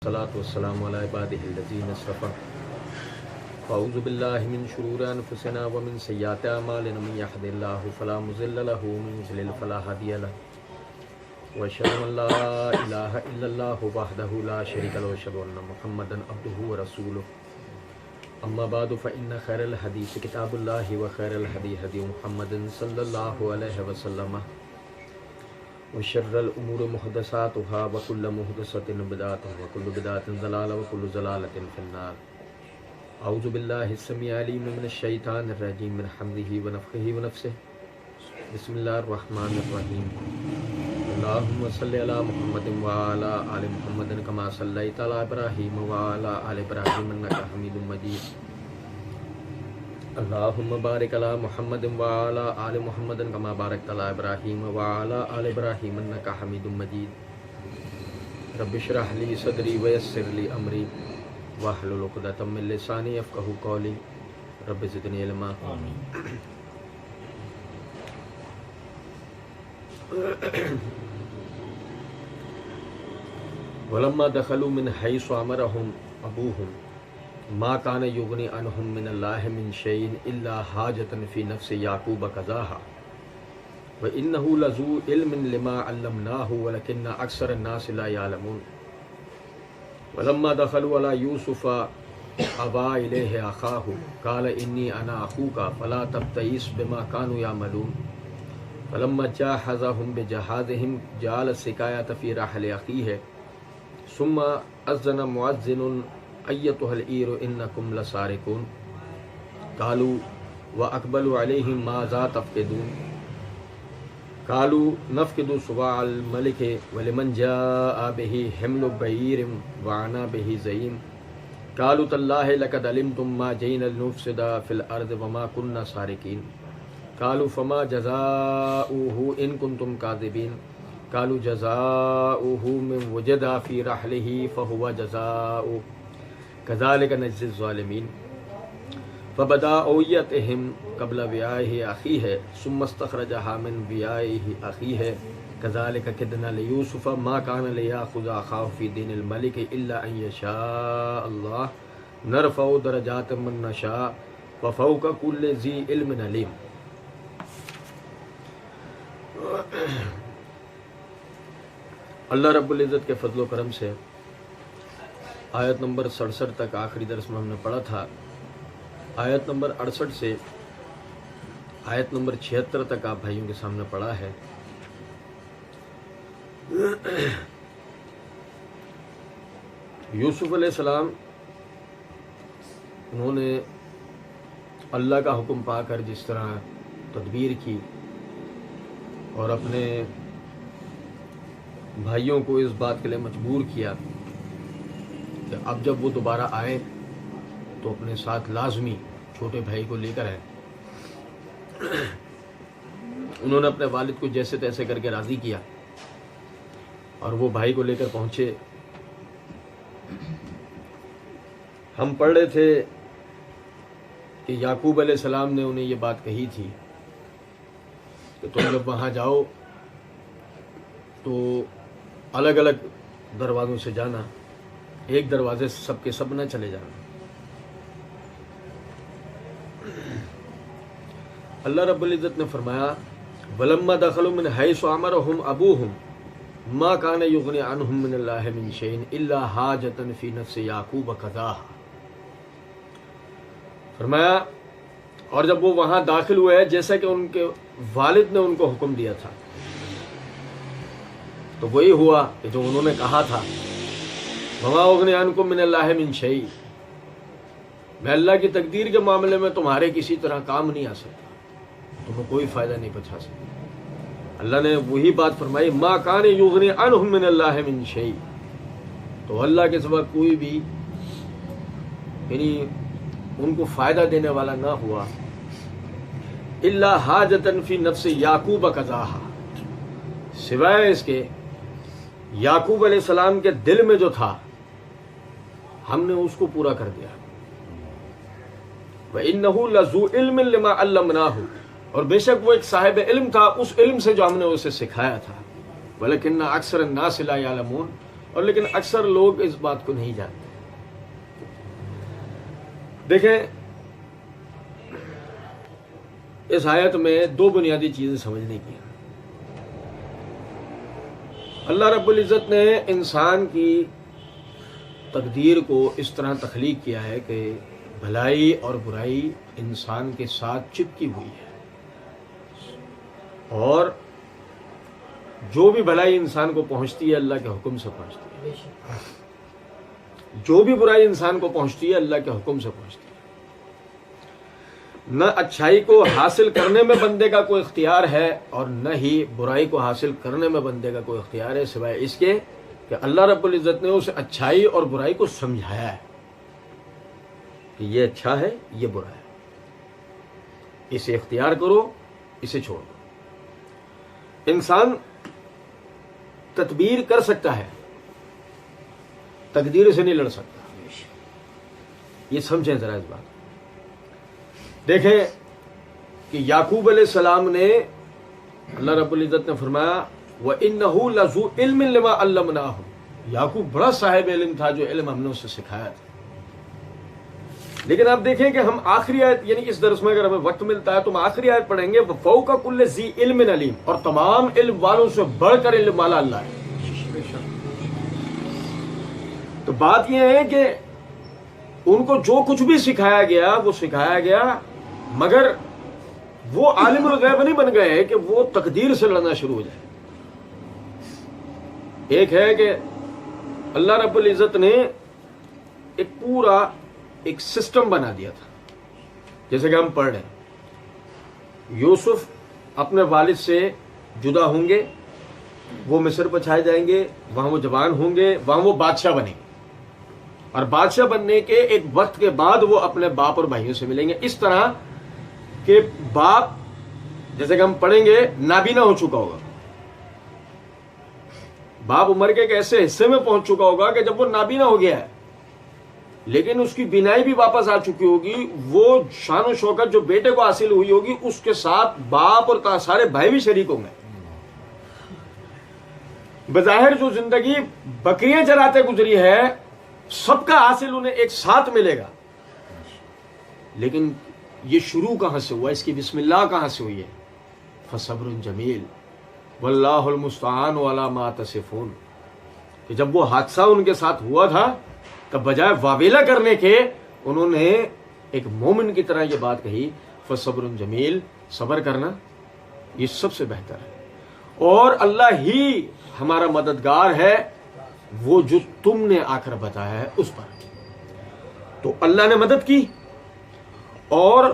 والصلاة والسلام على عباده الذين اصطفى أعوذ بالله من شرور أنفسنا ومن سيئات أعمالنا من يهد الله فلا مضل له ومن يضلل فلا هادي له وأشهد أن لا إله إلا الله وحده لا شريك له وأشهد أن محمدا عبده ورسوله أما بعد فإن خير الحديث كتاب الله وخير الهدي هدي محمد صلى الله عليه وسلم وشر الأمور محدثاتها وكل محدثة بدعة وكل بدعة ضلالة وكل ضلالة في النار. أعوذ بالله السميع العليم من الشيطان الرجيم من حمده ونفخه ونفسه. بسم الله الرحمن الرحيم. اللهم صل على محمد وعلى آل محمد كما صليت على إبراهيم وعلى آل إبراهيم إنك حميد مجيد. اللهم بارك على محمد وعلى آل محمد كما باركت على إبراهيم وعلى آل إبراهيم إنك حميد مجيد. رب اشرح لي صدري ويسر لي أمري واحلل عقدة من لساني يفقهوا قولي رب زدني علما. ولما دخلوا من حيث أمرهم أبوهم ما كان يغني عنهم من الله من شيء إلا حاجة في نفس يعقوب قضاها وإنه لذو علم لما علمناه ولكن أكثر الناس لا يعلمون. ولما دخلوا على يوسف أبى إليه أخاه قال إني أنا أخوك فلا تبتئس بما كانوا يعملون. فلما جهزهم بجهازهم جعل السقاية في رحل أخيه ثم أذن مؤذن أيتها العير إنكم لسارقون. قالوا وأقبلوا عليهم ماذا تفقدون. قالوا نفقد صواع الملك ولمن جاء به حمل بعير وأنا به زعيم. قالوا تالله لقد علمتم ما جئنا لنفسد في الأرض وما كنا سارقين. قالوا فما جزاؤه إن كنتم كاذبين. قالوا جزاؤه من وجد في رحله فهو جزاؤه كذلك نجزي الظالمين. فبدا أوعيتهم قبل وعائه أخيه ثم استخرجها من وعائه أخيه كذلك كدنا ليوسف ما كان ليأخذ أخاه في دين الملك إلا أن يشاء الله نرفع درجات من نشاء وفوق كل ذي علم عليم. اللہ رب العزت کے فضل و کرم سے آیت نمبر 67 تک آخری درس میں ہم نے پڑھا تھا. آیت نمبر 68 سے آیت نمبر 76 تک آپ بھائیوں کے سامنے پڑھا ہے. یوسف علیہ السلام انہوں نے اللہ کا حکم پا کر جس طرح تدبیر کی اور اپنے بھائیوں کو اس بات کے لیے مجبور کیا کہ اب جب وہ دوبارہ آئے تو اپنے ساتھ لازمی چھوٹے بھائی کو لے کر آئے. انہوں نے اپنے والد کو جیسے تیسے کر کے راضی کیا اور وہ بھائی کو لے کر پہنچے. ہم پڑھ رہے تھے کہ یعقوب علیہ السلام نے انہیں یہ بات کہی تھی کہ تم جب وہاں جاؤ تو الگ الگ دروازوں سے جانا، ایک دروازے سے سب کے سب نہ چلے جانا. اللہ رب العزت نے فرمایا وَلَمَّا دَخَلُوا مِنْ حَيْثُ أَمَرَهُمْ أَبُوهُمْ مَا كَانَ يُغْنِي عَنْهُمْ مِنَ اللَّهِ مِنْ شَيْءٍ إِلَّا حَاجَةً فِي نَفْسِ يَعْقُوبَ قَضَاهَا. فرمایا اور جب وہ وہاں داخل ہوئے جیسا کہ ان کے والد نے ان کو حکم دیا تھا تو وہی ہوا کہ جو انہوں نے کہا تھا وَمَا أُغْنِي عَنْكُمْ مِنَ اللَّهِ مِنْ شَيْءٍ، میں اللہ کی تقدیر کے معاملے میں تمہارے کسی طرح کام نہیں آ سکتا، تمہیں کوئی فائدہ نہیں پہنچا سکتا. اللہ نے وہی بات فرمائی مَا كَانَ يُغْنِي عَنْهُمْ مِنَ اللَّهِ مِنْ شَيْءٍ، تو اللہ کے سوا کوئی بھی یعنی ان کو فائدہ دینے والا نہ ہوا. إِلَّا حَاجَةً فِي نَفْسِ يَعْقُوبَ قَضَاهَا، سوائے اس کے یعقوب علیہ السلام کے دل میں جو تھا ہم نے اس کو پورا کر دیا. وَإِنَّهُ لَذُو عِلْمٍ لِمَا عَلَّمْنَاهُ، اور بے شک وہ ایک صاحب علم تھا اس علم سے جو ہم نے اسے سکھایا تھا. وَلَكِنَّ أَكْثَرَ النَّاسِ لَا يَعْلَمُونَ، اور لیکن اکثر لوگ اس بات کو نہیں جانتے. دیکھیں اس آیت میں دو بنیادی چیزیں سمجھنے کی ہیں. اللہ رب العزت نے انسان کی تقدیر کو اس طرح تخلیق کیا ہے کہ بھلائی اور برائی انسان کے ساتھ چپکی ہوئی ہے، اور جو بھی بھلائی انسان کو پہنچتی ہے اللہ کے حکم سے پہنچتی ہے، جو بھی برائی انسان کو پہنچتی ہے اللہ کے حکم سے پہنچتی ہے. نہ اچھائی کو حاصل کرنے میں بندے کا کوئی اختیار ہے اور نہ ہی برائی کو حاصل کرنے میں بندے کا کوئی اختیار ہے، سوائے اس کے کہ اللہ رب العزت نے اسے اچھائی اور برائی کو سمجھایا ہے کہ یہ اچھا ہے یہ برا ہے، اسے اختیار کرو اسے چھوڑ دو. انسان تدبیر کر سکتا ہے، تقدیر سے نہیں لڑ سکتا. یہ سمجھیں ذرا اس بات. دیکھیں کہ یعقوب علیہ السلام نے اللہ رب العزت نے فرمایا وَإِنَّهُ لَذُو عِلْمٍ لِمَا عَلَّمْنَاهُ. یعقوب بڑا صاحب علم تھا، جو علم ہم نے اسے سکھایا تھا. لیکن آپ دیکھیں کہ ہم آخری آیت، یعنی اس درس میں اگر ہمیں وقت ملتا ہے تو ہم آخری آیت پڑھیں گے وَفَوْقَ كُلِّ ذِي عِلْمٍ عَلِيمٍ، اور تمام علم والوں سے بڑھ کر علم والا اللہ ہے. تو بات یہ ہے کہ ان کو جو کچھ بھی سکھایا گیا وہ سکھایا گیا، مگر وہ عالم الغیب نہیں بن گئے کہ وہ تقدیر سے لڑنا شروع ہو جائے. ایک ہے کہ اللہ رب العزت نے ایک پورا ایک سسٹم بنا دیا تھا. جیسے کہ ہم پڑھ رہے ہیں یوسف اپنے والد سے جدا ہوں گے، وہ مصر پر چھائے جائیں گے، وہاں وہ جوان ہوں گے، وہاں وہ بادشاہ بنیں گے، اور بادشاہ بننے کے ایک وقت کے بعد وہ اپنے باپ اور بھائیوں سے ملیں گے. اس طرح کہ باپ، جیسے کہ ہم پڑھیں گے، نابینا ہو چکا ہوگا. باپ عمر کے ایک ایسے حصے میں پہنچ چکا ہوگا کہ جب وہ نابینا ہو گیا ہے، لیکن اس کی بینائی بھی واپس آ چکی ہوگی. وہ شان و شوکت جو بیٹے کو حاصل ہوئی ہوگی اس کے ساتھ باپ اور سارے بھائی بھی شریک ہوں گے. بظاہر جو زندگی بکریاں چراتے گزری ہے سب کا حاصل انہیں ایک ساتھ ملے گا، لیکن یہ شروع کہاں سے ہوا، اس کی بسم اللہ کہاں سے ہوئی ہے؟ فصبر جمیل واللہ المستعان علی ما تصفون. کہ جب وہ حادثہ ان کے ساتھ ہوا تھا تب بجائے واویلا کرنے کے انہوں نے ایک مومن کی طرح یہ بات کہی فصبر جمیل، صبر کرنا یہ سب سے بہتر ہے، اور اللہ ہی ہمارا مددگار ہے، وہ جو تم نے آ کر بتایا ہے اس پر. تو اللہ نے مدد کی، اور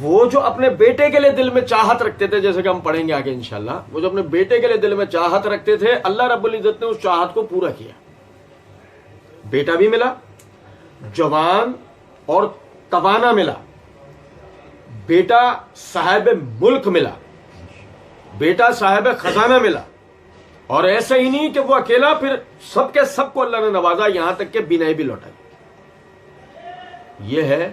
وہ جو اپنے بیٹے کے لیے دل میں چاہت رکھتے تھے، جیسے کہ ہم پڑھیں گے آگے انشاءاللہ، وہ جو اپنے بیٹے کے لیے دل میں چاہت رکھتے تھے اللہ رب العزت نے اس چاہت کو پورا کیا. بیٹا بھی ملا، جوان اور توانا ملا، بیٹا صاحب ملک ملا، بیٹا صاحب خزانہ ملا. اور ایسا ہی نہیں کہ وہ اکیلا، پھر سب کے سب کو اللہ نے نوازا، یہاں تک کہ بینائی بھی لوٹائی. یہ ہے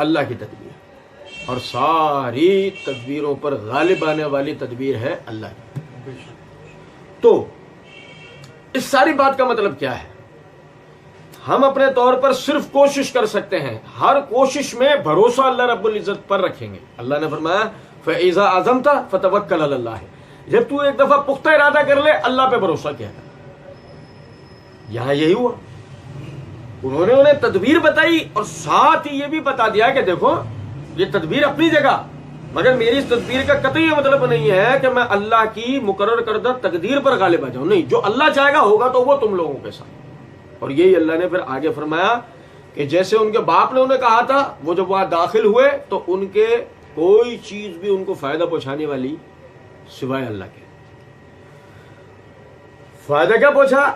اللہ کی تدبیر، اور ساری تدبیروں پر غالب آنے والی تدبیر ہے اللہ کی. تو اس ساری بات کا مطلب کیا ہے؟ ہم اپنے طور پر صرف کوشش کر سکتے ہیں، ہر کوشش میں بھروسہ اللہ رب العزت پر رکھیں گے. اللہ نے فرمایا فَإِذَا عَزَمْتَ فَتَوَكَّلْ عَلَى اللَّهِ. جب تو ایک دفعہ پختہ ارادہ کر لے اللہ پہ بھروسہ کیا ہے. یہاں یہی ہوا، انہوں نے انہیں تدبیر بتائی اور ساتھ ہی یہ بھی بتا دیا کہ دیکھو یہ تدبیر اپنی جگہ، مگر میری اس تدبیر کا قطعی یہ مطلب نہیں ہے کہ میں اللہ کی مقرر کردہ تقدیر پر غالب آ جاؤں. نہیں، جو اللہ چاہے گا ہوگا تو وہ تم لوگوں کے ساتھ. اور یہی اللہ نے پھر آگے فرمایا کہ جیسے ان کے باپ نے انہیں کہا تھا، وہ جب وہاں داخل ہوئے تو ان کے کوئی چیز بھی ان کو فائدہ پہنچانے والی سوائے اللہ کے. فائدہ کیا پہنچا؟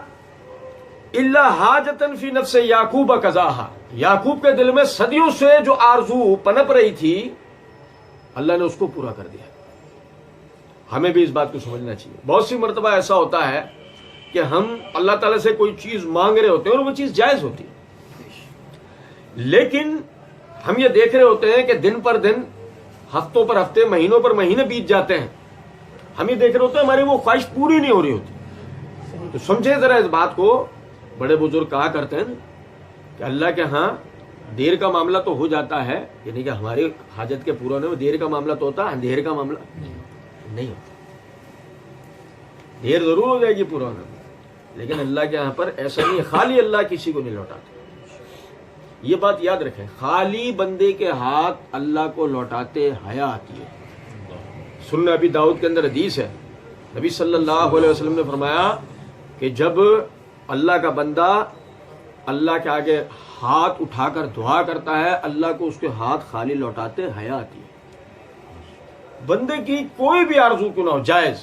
الا حاجتن فی نفس یعقوب قضاها. یعقوب کے دل میں صدیوں سے جو آرزو پنپ رہی تھی اللہ نے اس کو پورا کر دیا. ہمیں بھی اس بات کو سمجھنا چاہیے. بہت سی مرتبہ ایسا ہوتا ہے کہ ہم اللہ تعالیٰ سے کوئی چیز مانگ رہے ہوتے ہیں اور وہ چیز جائز ہوتی ہے، لیکن ہم یہ دیکھ رہے ہوتے ہیں کہ دن پر دن، ہفتوں پر ہفتے، مہینوں پر مہینے بیت جاتے ہیں، ہم یہ دیکھ رہے ہوتے ہیں ہماری وہ خواہش پوری نہیں ہو رہی ہوتی. تو سمجھے ذرا اس بات کو. بڑے بزرگ کہا کرتے ہیں کہ اللہ کے ہاں دیر کا معاملہ تو ہو جاتا ہے، یعنی کہ ہماری حاجت کے پورا ہونے میں دیر کا معاملہ تو ہوتا ہے، اندھیر کا معاملہ نہیں ہوتا. دیر ضرور ہو جائے گی پورا ہونے میں، لیکن اللہ کے یہاں پر ایسا نہیں ہے. خالی اللہ کسی کو نہیں لوٹاتا. یہ بات یاد رکھیں، خالی بندے کے ہاتھ اللہ کو لوٹاتے حیا آتی ہے. سنن ابی داؤد کے اندر حدیث ہے، نبی صلی اللہ علیہ وسلم نے فرمایا کہ جب اللہ کا بندہ اللہ کے آگے ہاتھ اٹھا کر دعا کرتا ہے، اللہ کو اس کے ہاتھ خالی لوٹاتے حیا آتی ہے. بندے کی کوئی بھی آرزو کیوں نہ ہو، جائز،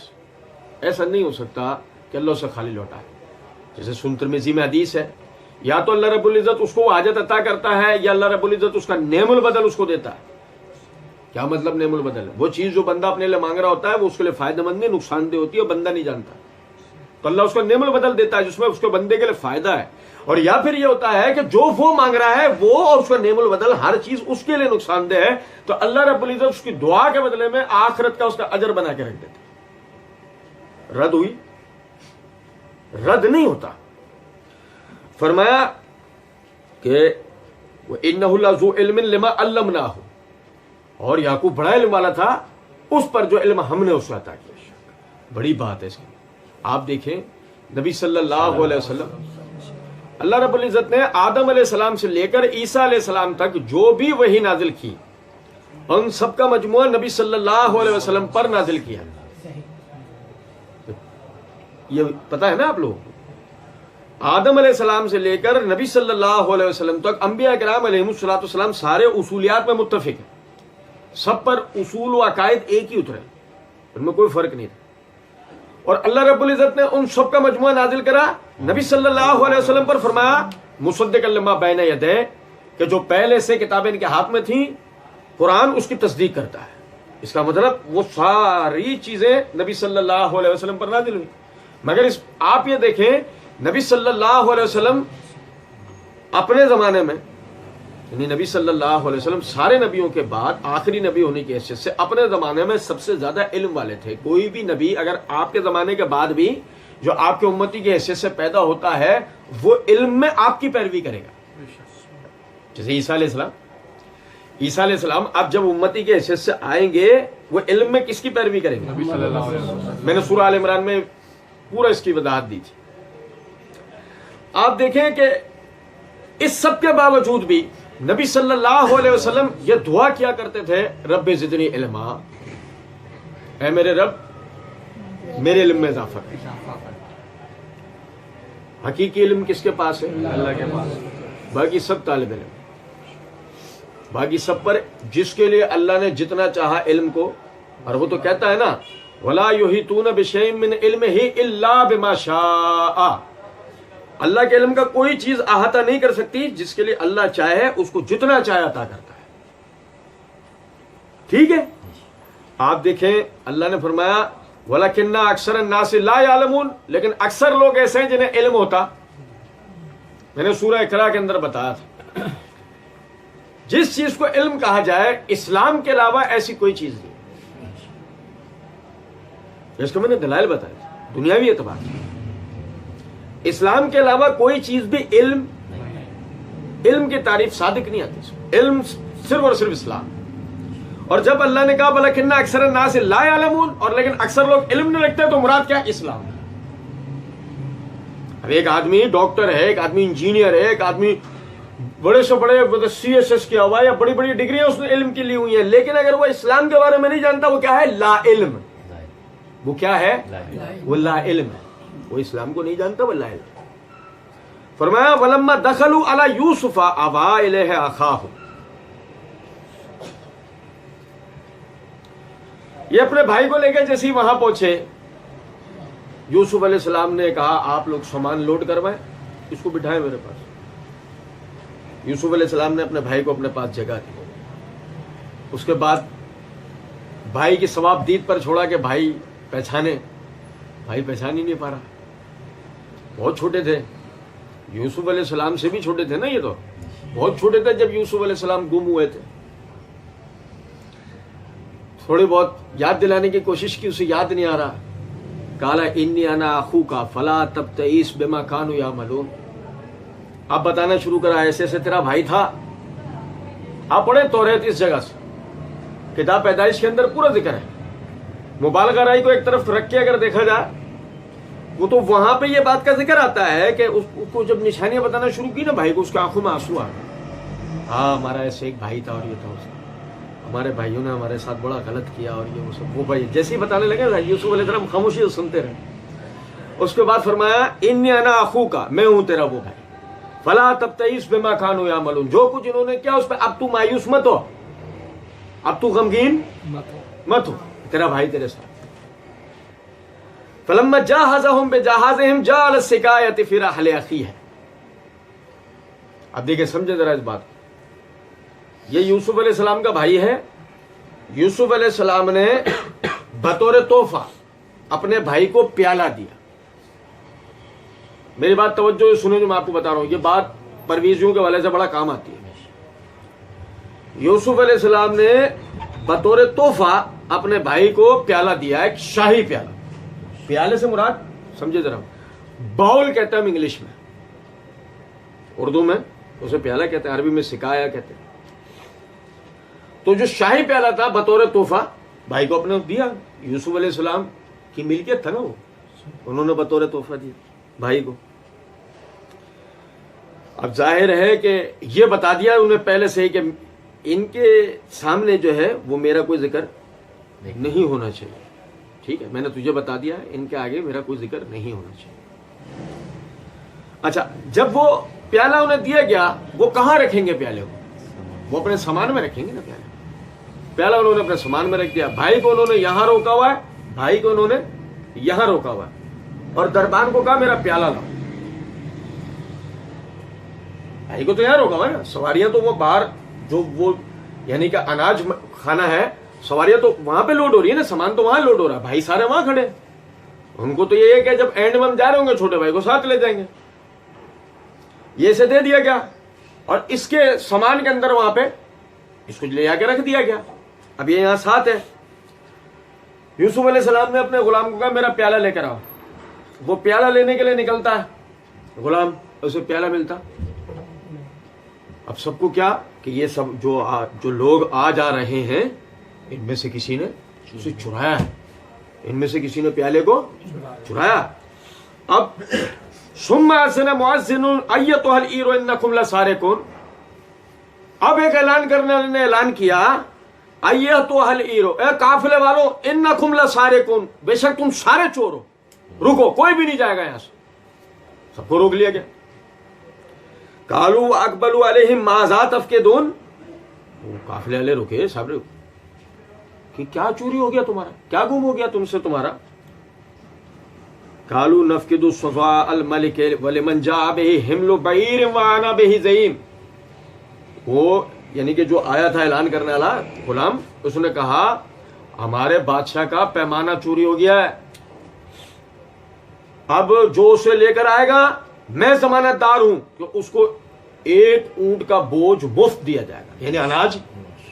ایسا نہیں ہو سکتا کہ اللہ اسے خالی لوٹائے. جیسے سنن ترمذی میں حدیث ہے، یا تو اللہ رب العزت اس کو حاجت عطا کرتا ہے، یا اللہ رب العزت اس کا نعم البدل اس کو دیتا ہے. کیا مطلب نعم البدل؟ وہ چیز جو بندہ اپنے لیے مانگ رہا ہوتا ہے وہ اس کے لیے فائدہ مند نہیں، نقصان دہ ہوتی ہے، بندہ نہیں جانتا. تو اللہ اس کو نعم البدل دیتا ہے جس میں اس کے بندے کے لیے فائدہ ہے. اور یا پھر یہ ہوتا ہے کہ جو وہ مانگ رہا ہے وہ اور اس کا نعم البدل ہر چیز اس کے لیے نقصان دہ ہے، تو اللہ رب العزت اس کی دعا کے بدلے میں آخرت کا اس کا اجر بنا کے رکھ دیتا. رد ہوئی؟ رد نہیں ہوتا. فرمایا کہ وَإِنَّهُ لَذُو عِلْمٍ لِمَا عَلَّمْنَاهُ، اور یعقوب بڑا علم والا تھا اس پر جو علم ہم نے اس کو عطا کیا. بڑی بات ہے اس کی. آپ دیکھیں نبی صلی اللہ علیہ وسلم، اللہ رب العزت نے آدم علیہ السلام سے لے کر عیسیٰ علیہ السلام تک جو بھی وحی نازل کی ان سب کا مجموعہ نبی صلی اللہ علیہ وسلم پر نازل کیا. یہ پتہ ہے نا آپ لوگوں کو، آدم علیہ السلام سے لے کر نبی صلی اللہ علیہ وسلم تک انبیاء کرام علیہم الصلوۃ والسلام سارے اصولیات میں متفق ہیں. سب پر اصول و عقائد ایک ہی اترے، ان میں کوئی فرق نہیں تھا. اور اللہ رب العزت نے ان سب کا مجموعہ نازل کرا نبی صلی اللہ علیہ وسلم پر. فرمایا مصدقا لما بین یدیہ، کہ جو پہلے سے کتابیں ان کے ہاتھ میں تھیں قرآن اس کی تصدیق کرتا ہے. اس کا مطلب وہ ساری چیزیں نبی صلی اللہ علیہ وسلم پر نازل ہوئی. مگر آپ یہ دیکھیں نبی صلی اللہ علیہ وسلم اپنے زمانے میں، یعنی نبی صلی اللہ علیہ وسلم سارے نبیوں کے بعد آخری نبی ہونے کی حیثیت سے اپنے زمانے میں سب سے زیادہ علم والے تھے. کوئی بھی نبی اگر آپ کے زمانے کے بعد بھی جو آپ کے امتی کی حیثیت سے پیدا ہوتا ہے وہ علم میں آپ کی پیروی کرے گا. جیسے عیسیٰ علیہ السلام اب جب امتی کی حیثیت سے آئیں گے وہ علم میں کس کی پیروی کریں گے؟ نبی صلی اللہ علیہ وسلم. میں نے سورہ آل عمران میں پورا اس کی وضاحت دی تھی. آپ دیکھیں کہ اس سب کے باوجود بھی نبی صلی اللہ علیہ وسلم یہ دعا کیا کرتے تھے، رب زدنی علما، اے میرے رب میرے علم میں اضافہ کر. حقیقی علم کس کے پاس ہے؟ اللہ کے پاس. باقی سب طالب علم، باقی سب پر جس کے لیے اللہ نے جتنا چاہا علم کو، اور وہ تو کہتا ہے نا وَلَا يُحِيطُونَ بِشَيْءٍ مِّنْ عِلْمِهِ إِلَّا بِمَا شَاءَ. اللہ کے علم کا کوئی چیز احاطہ نہیں کر سکتی، جس کے لیے اللہ چاہے اس کو جتنا چاہے عطا کرتا ہے. ٹھیک ہے. آپ دیکھیں اللہ نے فرمایا وَلَكِنَّ أَكْثَرَ النَّاسِ لَا يَعْلَمُونَ، لیکن اکثر لوگ ایسے ہیں جنہیں علم ہوتا. میں نے سورہ اقرا کے اندر بتایا تھا جس چیز کو علم کہا جائے اسلام کے علاوہ ایسی کوئی چیز نہیں. اس کو میں نے دلائل بتایا دنیاوی اعتبار سے. اسلام کے علاوہ کوئی چیز بھی علم کی تعریف صادق نہیں آتی. علم صرف اور صرف اسلام. اور جب اللہ نے کہا بلکن اکثر الناس لا یعلمون، اور لیکن اکثر لوگ علم نہیں رکھتے، تو مراد کیا؟ اسلام. اب ایک آدمی ڈاکٹر ہے، ایک آدمی انجینئر ہے، ایک آدمی بڑے سے بڑے CSS کیا ہوا ہے یا بڑی بڑی ڈگریاں اس نے علم کی لی ہوئی ہیں، لیکن اگر وہ اسلام کے بارے میں نہیں جانتا وہ کیا ہے؟ لا علم. وہ کیا ہے؟ وہ لا علم ہے. وہ اسلام کو نہیں جانتا، وہ لا علم. فرمایا وَلَمَّا دَخَلُوا عَلَى يُوسُفَ آوَىٰ إِلَيْهِ أَخَاهُ. یہ اپنے بھائی کو لے کے جیسے ہی وہاں پہنچے، یوسف علیہ السلام نے کہا آپ لوگ سامان لوڈ کروائیں، اس کو بٹھائیں میرے پاس. یوسف علیہ السلام نے اپنے بھائی کو اپنے پاس جگہ دی. اس کے بعد بھائی کی ثواب دید پر چھوڑا کہ بھائی پہچانے. بھائی پہچان ہی نہیں پا رہا. بہت چھوٹے تھے، یوسف علیہ السلام سے بھی چھوٹے تھے نا. یہ تو بہت چھوٹے تھے جب یوسف علیہ السلام گم ہوئے تھے. تھوڑی بہت یاد دلانے کی کوشش کی، اسے یاد نہیں آ رہا. قال انی انا اخوک فلا تبتئس بما كانوا يعملون. اب بتانا شروع کرا ایسے ایسے تیرا بھائی تھا. آپ پڑھیں توریت اس جگہ سے, کتاب پیدائش کے اندر پورا ذکر ہے. مبالغہ رائی کو ایک طرف رکھ کے اگر دیکھا جائے وہ تو وہاں پہ یہ بات کا ذکر آتا ہے کہ اس کو جب نشانیاں بتانا شروع کی نا بھائی کو, اس کی آنکھوں میں آنسو آ گئے. ہاں ہمارا ایسے ایک بھائی تھا اور یہ تھا, اس ہمارے بھائیوں نے ہمارے ساتھ بڑا غلط کیا اور یہ وہ سب. وہ بھائی جیسے ہی بتانے لگے یوسف علیہ السلام خاموشی سے سنتے رہے. اس کے بعد فرمایا انی انا اخوکا, میں ہوں تیرا وہ بھائی. فلا تبتئس بما كانوا يعملون, جو کچھ انہوں نے کیا اس پہ اب تو مایوس مت ہو, اب تو غمگین مت ہو, تیرا بھائی تیرے ساتھ. فلما جاهزهم بجهازهم جعل السقاية في رحل اخيه. اب دیکھیں سمجھے ذرا اس بات کو. یہ یوسف علیہ السلام کا بھائی ہے. یوسف علیہ السلام نے بطور تحفہ اپنے بھائی کو پیالہ دیا. میری بات توجہ سنیں جو میں آپ کو بتا رہا ہوں, یہ بات پرویزیوں کے والے سے بڑا کام آتی ہے. یوسف علیہ السلام نے بطور تحفہ اپنے بھائی کو پیالہ دیا, ایک شاہی پیالہ. پیالے سے مراد سمجھے ذرا, باؤل کہتے ہیں ہم انگلش میں, اردو میں اسے پیالہ کہتے ہیں, عربی میں سکایا کہتے ہیں. تو جو شاہی پیالہ تھا بطور تحفہ بھائی کو اپنے دیا. یوسف علیہ السلام کی ملکیت تھا نا وہ, انہوں نے بطور تحفہ دیا بھائی کو. اب ظاہر ہے کہ یہ بتا دیا انہیں پہلے سے ہی کہ ان کے سامنے جو ہے وہ میرا کوئی ذکر نہیں ہونا چاہیے. ٹھیک ہے, میں نے تجھے بتا دیا ان کے آگے میرا کوئی ذکر نہیں ہونا چاہیے. اچھا, جب وہ پیالہ انہیں دیا گیا, وہ کہاں رکھیں گے پیالے کو؟ وہ اپنے سامان میں رکھیں گے نا پیالے. پیالہ انہوں نے اپنے سامان میں رکھ دیا. بھائی کو انہوں نے یہاں روکا ہوا ہے, بھائی کو انہوں نے یہاں روکا ہوا ہے, اور دربان کو کہا میرا پیالہ لاؤ. بھائی کو تو یہاں روکا ہوا ہے نا. سواریاں تو وہ باہر جو وہ یعنی کہ اناج کھانا ہے, سواریاں تو وہاں پہ لوڈ ہو رہی ہے نا, سامان تو وہاں لوڈ ہو رہا ہے. بھائی سارے وہاں کھڑے, ان کو تو یہ ہے کہ جب اینڈ میں ہم جا رہے ہوں گے چھوٹے بھائی کو ساتھ لے جائیں گے. یہ اسے دے دیا گیا, اور اس کے سامان کے اندر وہاں پہ اس کو لے جا کے رکھ دیا گیا. اب یہ یہاں ساتھ ہے. یوسف علیہ السلام نے اپنے غلام کو کہا میرا پیالہ لے کر آؤ. وہ پیالہ لینے کے لیے نکلتا ہے, غلام اسے پیالہ ملتا. اب سب کو کیا کہ یہ سب جو لوگ آ جا رہے ہیں ان میں سے کسی نے اسے چرایا ہے, ان میں سے کسی نے پیالے کو چرایا. اب ثم اذن مؤذن ایتها العیر انکم لسارقون. اب ایک اعلان کرنے والے نے اعلان کیا ایتها العیر, اے قافلے والو, انکم لسارقون, بے شک تم سارے چور ہو, رکو, کوئی بھی نہیں جائے گا یہاں سے. سب کو روک لیا گیا. قالوا اقبلوا علیہم ماذا تفقدون. وہ قافلے والے رکے, سب کہ کیا چوری ہو گیا تمہارا, کیا گم ہو گیا تم سے تمہارا. قالوا نفقد صفاء الملک ولمن جاء به حمل بعیر وانا به زعیم. وہ یعنی کہ جو آیا تھا اعلان کرنے والا غلام, اس نے کہا ہمارے بادشاہ کا پیمانہ چوری ہو گیا ہے, اب جو اسے لے کر آئے گا میں ضمانت دار ہوں کہ اس کو ایک اونٹ کا بوجھ مفت دیا جائے گا. یعنی اناج,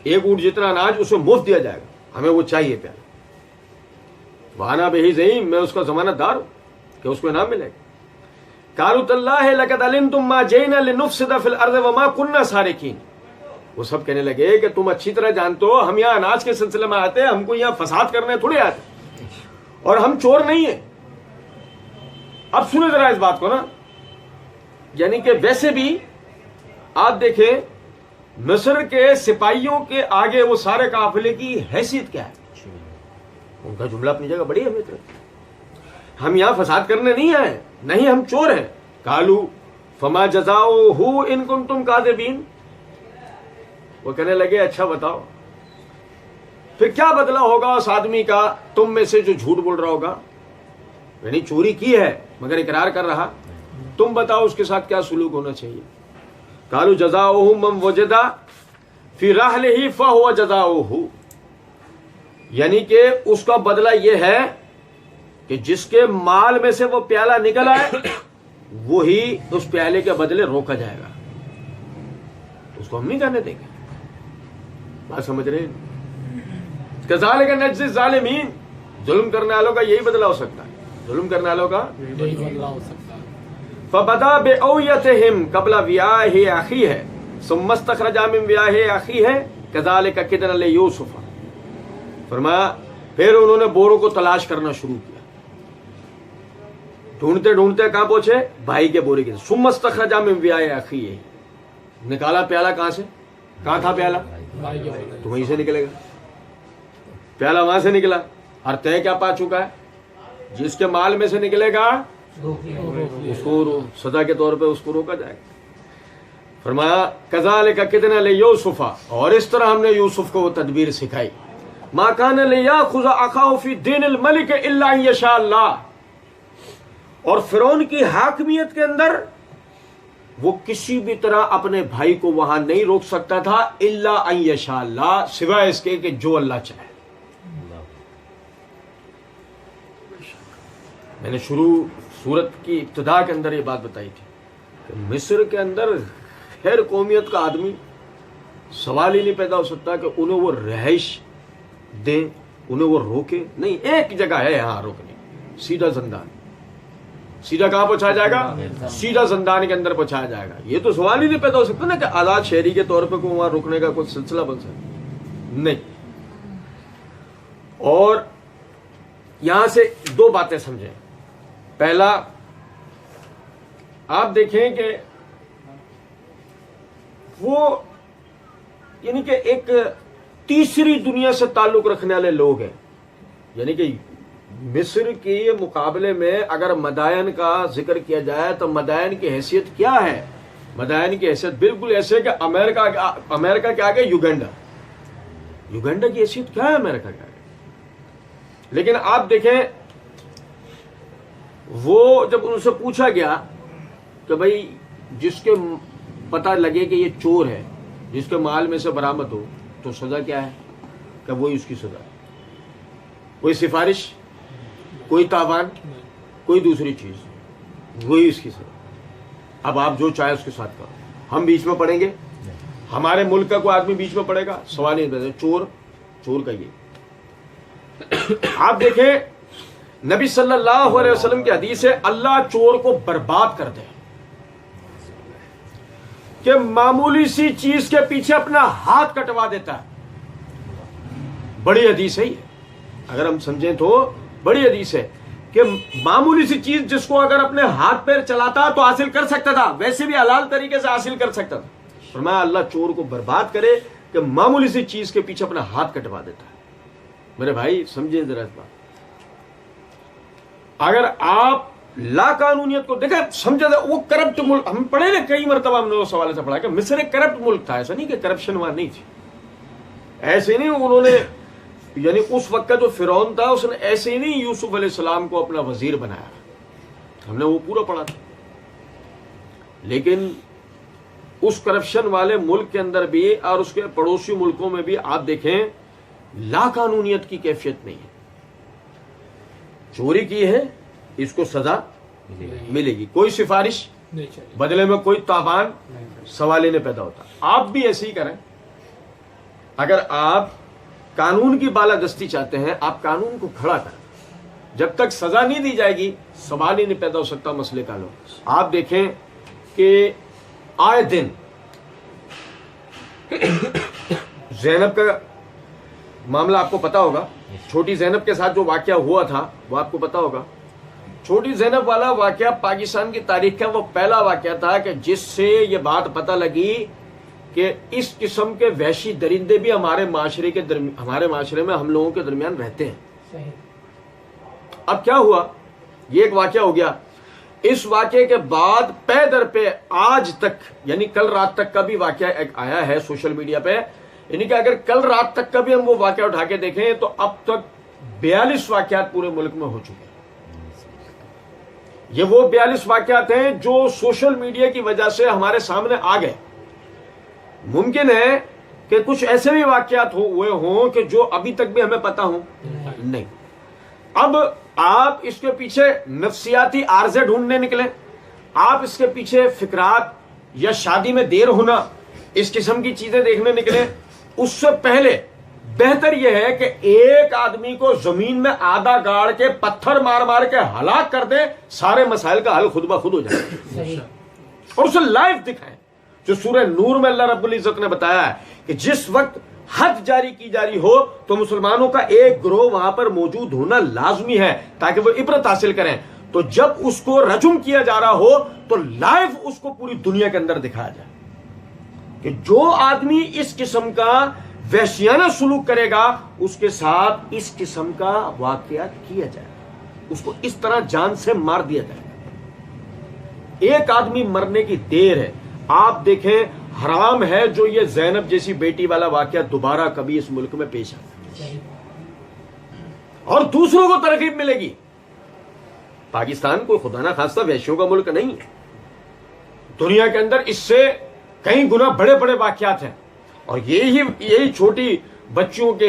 ایک اونٹ جتنا اناج اسے مفت دیا جائے گا, ہمیں وہ چاہیے پیالہ. وانا بہی زعیم, میں اس کا ضمانت دار ہوں کہ اس کو انعام ملے گا. قالوا تاللہ لقد علمتم ما جئنا لنفسد فی الارض وما كنا سارقین. وہ سب کہنے لگے کہ تم اچھی طرح جانتے ہو ہم یہاں اناج کے سلسلے میں آتے ہیں, ہم کو یہاں فساد کرنے تھوڑے آتے, اور ہم چور نہیں ہیں. اب سنیں ذرا اس بات کو نا, یعنی کہ ویسے بھی آپ دیکھیں مصر کے سپاہیوں کے آگے وہ سارے قافلے کی حیثیت کیا ہے. ان کا جملہ اپنی جگہ بڑی اہمیت رکھتا ہے. ہم یہاں فساد کرنے نہیں آئے, نہیں ہم چور ہیں. قالوا فما جزاؤہ ان کنتم کاذبین. وہ کہنے لگے اچھا بتاؤ پھر کیا بدلہ ہوگا اس آدمی کا تم میں سے جو جھوٹ بول رہا ہوگا, یعنی چوری کی ہے مگر اقرار کر رہا, تم بتاؤ اس کے ساتھ کیا سلوک ہونا چاہیے. قالوا جزاؤہ من وجد فی رحلہ فہو جزاؤہ. یعنی کہ اس کا بدلہ یہ ہے کہ جس کے مال میں سے وہ پیالہ نکل آئے وہی اس پیالے کے بدلے روکا جائے گا, اس کو ہم نہیں جانے دیں گے. بات سمجھ رہے ہیں؟ کذالک نجزی الظالمین. ظلم کرنے والوں کا یہی بدلہ ہو سکتا ہے. ظلم کرنے والوں کا فبدا بأویتہم قبل ویاہ اخیہ ثم استخرج من ویاہ اخیہ کذالک کدنا لیوسف. فرمایا پھر انہوں نے بوروں کو تلاش کرنا شروع کیا. ڈھونڈتے ڈھونڈتے کہاں پہنچے؟ بھائی کے بورے کے. ثم استخرج من ویاہ اخیہ. نکالا پیالہ کہاں سے؟ کہاں تھا پیالہ؟ تو وہیں سے نکلے گا. پیالہ وہاں سے نکلا. اور طے کیا پا چکا ہے؟ جس کے مال میں سے نکلے گا اس کو سزا کے طور پہ اس کو روکا جائے گا. فرمایا کذالک کدنا لیوسف. اور اس طرح ہم نے یوسف کو وہ تدبیر سکھائی. ما کان لیاخذ اخاہ فی دین الملک الا ان یشاء اللہ. اور فرعون کی حاکمیت کے اندر وہ کسی بھی طرح اپنے بھائی کو وہاں نہیں روک سکتا تھا الا ان یشاء اللہ، سوائے اس کے کہ جو اللہ چاہے. میں نے شروع سورت کی ابتدا کے اندر یہ بات بتائی تھی کہ مصر کے اندر غیر قومیت کا آدمی سوال ہی نہیں پیدا ہو سکتا کہ انہیں وہ رہائش دیں، انہیں وہ روکے. نہیں، ایک جگہ ہے یہاں روکنے، سیدھا زندان. سیدھا کہاں پہنچایا جائے گا؟ سیدھا زندان کے اندر پہنچایا جائے گا. یہ تو سوال ہی نہیں پیدا ہو سکتا نا کہ آزاد شہری کے طور پہ کوئی وہاں روکنے کا کوئی سلسلہ بن سکتا. نہیں. اور یہاں سے دو باتیں سمجھیں. پہلا، آپ دیکھیں کہ وہ یعنی کہ ایک تیسری دنیا سے تعلق رکھنے والے لوگ ہیں. یعنی کہ مصر کے مقابلے میں اگر مدائن کا ذکر کیا جائے تو مدائن کی حیثیت کیا ہے؟ مدائن کی حیثیت بالکل ایسے کہ امریکہ کے آگے یوگنڈا کی حیثیت کیا ہے امریکہ کے آگے. لیکن آپ دیکھیں وہ جب ان سے پوچھا گیا کہ بھائی جس کے پتہ لگے کہ یہ چور ہے، جس کے مال میں سے برآمد ہو، تو سزا کیا ہے؟ کہ وہی اس کی سزا ہے. کوئی سفارش، کوئی تاوان، کوئی دوسری چیز، وہی اس کی سزا. اب آپ جو چاہے اس کے ساتھ کرو. ہم بیچ میں پڑیں گے؟ ہمارے ملک کا کوئی آدمی بیچ میں پڑے گا؟ سوال ہی نہیں. چور کا یہ. آپ دیکھیں نبی صلی اللہ علیہ وسلم کی حدیث ہے اللہ چور کو برباد کر دے کہ معمولی سی چیز کے پیچھے اپنا ہاتھ کٹوا دیتا ہے. بڑی حدیث ہے یہ، اگر ہم سمجھیں تو بڑی حدیث ہے کہ معمولی سی چیز جس کو اگر اپنے ہاتھ پیر چلاتا تو حاصل کر سکتا تھا، ویسے بھی حلال طریقے سے حاصل کر سکتا تھا. فرمایا اللہ چور کو برباد کرے کہ معمولی سی چیز کے پیچھے اپنا ہاتھ کٹوا دیتا ہے. میرے بھائی سمجھیں ذرا اس بات. اگر آپ لا قانونیت کو دیکھیں سمجھا جائے، وہ کرپٹ ملک، ہم پڑھے نا کئی مرتبہ ہم نے اس حوالے سے پڑھا کہ مصر ایک کرپٹ ملک تھا. ایسا نہیں کہ کرپشن وہاں نہیں تھی، ایسے نہیں انہوں نے، یعنی اس وقت کا جو فرعون تھا اس نے ایسے ہی نہیں یوسف علیہ السلام کو اپنا وزیر بنایا. ہم نے وہ پورا پڑھا تھا. لیکن اس کرپشن والے ملک کے اندر بھی اور اس کے پڑوسی ملکوں میں بھی آپ دیکھیں لا قانونیت کی کیفیت نہیں ہے. چوری کی ہے، اس کو سزا ملے گی. کوئی سفارش بدلے میں کوئی تاوان، سوال ہی نہیں پیدا ہوتا. آپ بھی ایسے ہی کریں. اگر آپ قانون کی بالادستی چاہتے ہیں، آپ قانون کو کھڑا کریں. جب تک سزا نہیں دی جائے گی سوال ہی نہیں پیدا ہو سکتا مسئلے کا. لوگ آپ دیکھیں کہ آئے دن زینب کا معاملہ آپ کو پتا ہوگا. چھوٹی زینب کے ساتھ جو واقعہ ہوا تھا وہ آپ کو پتا ہوگا. چھوٹی زینب والا واقعہ پاکستان کی تاریخ کا وہ پہلا واقعہ تھا کہ جس سے یہ بات پتہ لگی کہ اس قسم کے وحشی درندے بھی ہمارے معاشرے میں ہم لوگوں کے درمیان رہتے ہیں. اب کیا ہوا؟ یہ ایک واقعہ ہو گیا. اس واقعے کے بعد پے در پہ آج تک، یعنی کل رات تک کا بھی واقعہ ایک آیا ہے سوشل میڈیا پہ، یعنی کہ اگر کل رات تک کا بھی ہم وہ واقعہ اٹھا کے دیکھیں تو اب تک 42 واقعات پورے ملک میں ہو چکے ہیں. یہ وہ 42 واقعات ہیں جو سوشل میڈیا کی وجہ سے ہمارے سامنے آ گئے. ممکن ہے کہ کچھ ایسے بھی واقعات ہوئے ہوں کہ جو ابھی تک بھی ہمیں پتا ہوں نہیں. اب آپ اس کے پیچھے نفسیاتی عارضے ڈھونڈنے نکلیں، آپ اس کے پیچھے فکرات یا شادی میں دیر ہونا، اس قسم کی چیزیں دیکھنے نکلیں. اس سے پہلے بہتر یہ ہے کہ ایک آدمی کو زمین میں آدھا گاڑ کے پتھر مار مار کے ہلاک کر دے، سارے مسائل کا حل خود بخود ہو جائے، اور اسے لائیو دکھائیں. جو سورہ نور میں اللہ رب العزت نے بتایا ہے کہ جس وقت حد جاری کی جاری ہو تو مسلمانوں کا ایک گروہ وہاں پر موجود ہونا لازمی ہے تاکہ وہ عبرت حاصل کریں. تو جب اس کو رجم کیا جا رہا ہو تو لائیو اس کو پوری دنیا کے اندر دکھایا جائے کہ جو آدمی اس قسم کا وحشیانہ سلوک کرے گا اس کے ساتھ اس قسم کا واقعہ کیا جائے، اس کو اس طرح جان سے مار دیا جائے. ایک آدمی مرنے کی دیر ہے. آپ دیکھیں حرام ہے جو یہ زینب جیسی بیٹی والا واقعہ دوبارہ کبھی اس ملک میں پیش آئے اور دوسروں کو ترغیب ملے گی. پاکستان کوئی خدا نہ خواستہ وحشیوں کا ملک نہیں ہے. دنیا کے اندر اس سے کئی گنا بڑے بڑے واقعات ہیں، اور یہی چھوٹی بچیوں کے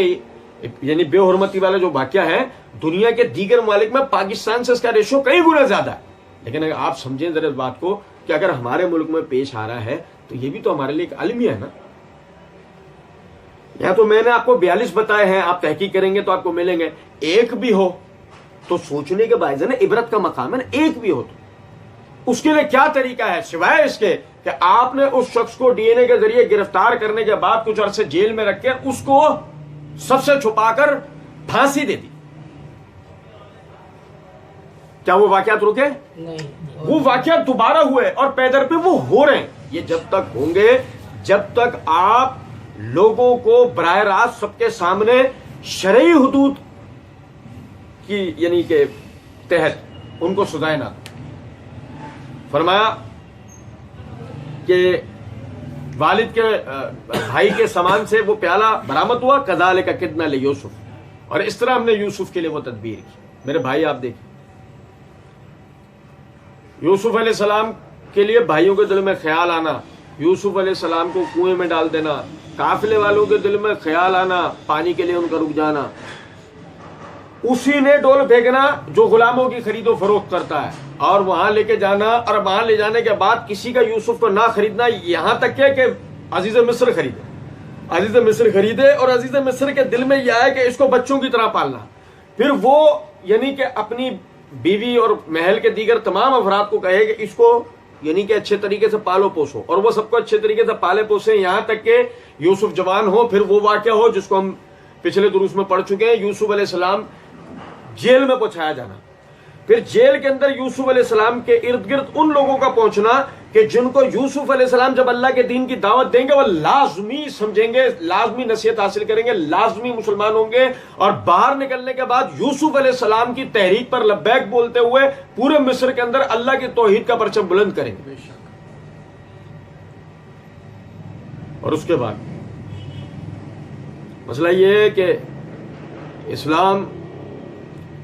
یعنی بے حرمتی والا جو واقعہ ہے دنیا کے دیگر ممالک میں پاکستان سے اس کا ریشو کئی گنا زیادہ ہے. لیکن اگر آپ سمجھیں ذرا اس بات کو کہ اگر ہمارے ملک میں پیش آ رہا ہے تو یہ بھی تو ہمارے لیے ایک المیہ ہے نا. یا تو میں نے آپ کو 42 بتائے ہیں، آپ تحقیق کریں گے تو آپ کو ملیں گے. ایک بھی ہو تو سوچنے کے باعث ہے نا، عبرت کا مقام ہے نا. ایک بھی ہو تو اس کے لیے کیا طریقہ ہے سوائے اس کے کہ آپ نے اس شخص کو ڈی این اے کے ذریعے گرفتار کرنے کے بعد کچھ عرصے جیل میں رکھ کے اس کو سب سے چھپا کر پھانسی دے دی. کیا وہ واقعات رکے؟ نہیں. وہ واقعات دوبارہ ہوئے اور پیدر پہ وہ ہو رہے ہیں. یہ جب تک ہوں گے جب تک آپ لوگوں کو براہ راست سب کے سامنے شرعی حدود کی یعنی کہ تحت ان کو سزائیں نہ. فرمایا کہ والد کے بھائی کے سامان سے وہ پیالہ برآمد ہوا، کذالک کدنا لیوسف، اور اس طرح ہم نے یوسف کے لیے وہ تدبیر کی. میرے بھائی آپ دیکھیں یوسف علیہ السلام کے لیے بھائیوں کے دل میں خیال آنا، یوسف علیہ السلام کو کنویں میں ڈال دینا، قافلے والوں کے دل میں خیال آنا پانی کے لیے ان کا رک جانا، اسی نے ڈول پھینکنا جو غلاموں کی خرید و فروخت کرتا ہے اور وہاں لے کے جانا، اور وہاں لے جانے کے بعد کسی کا یوسف کو نہ خریدنا، یہاں تک کہ عزیز مصر خریدے اور عزیز مصر کے دل میں یہ آئے کہ اس کو بچوں کی طرح پالنا. پھر وہ یعنی کہ اپنی بیوی اور محل کے دیگر تمام افراد کو کہے کہ اس کو یعنی کہ اچھے طریقے سے پالو پوسو، اور وہ سب کو اچھے طریقے سے پالے پوسے یہاں تک کہ یوسف جوان ہو. پھر وہ واقعہ ہو جس کو ہم پچھلے دروس میں پڑھ چکے ہیں، یوسف علیہ السلام جیل میں پہنچایا جانا. پھر جیل کے اندر یوسف علیہ السلام کے ارد گرد ان لوگوں کا پہنچنا کہ جن کو یوسف علیہ السلام جب اللہ کے دین کی دعوت دیں گے وہ لازمی سمجھیں گے، لازمی نصیحت حاصل کریں گے، لازمی مسلمان ہوں گے، اور باہر نکلنے کے بعد یوسف علیہ السلام کی تحریک پر لبیک بولتے ہوئے پورے مصر کے اندر اللہ کی توحید کا پرچم بلند کریں گے. اور اس کے بعد مسئلہ یہ ہے کہ اسلام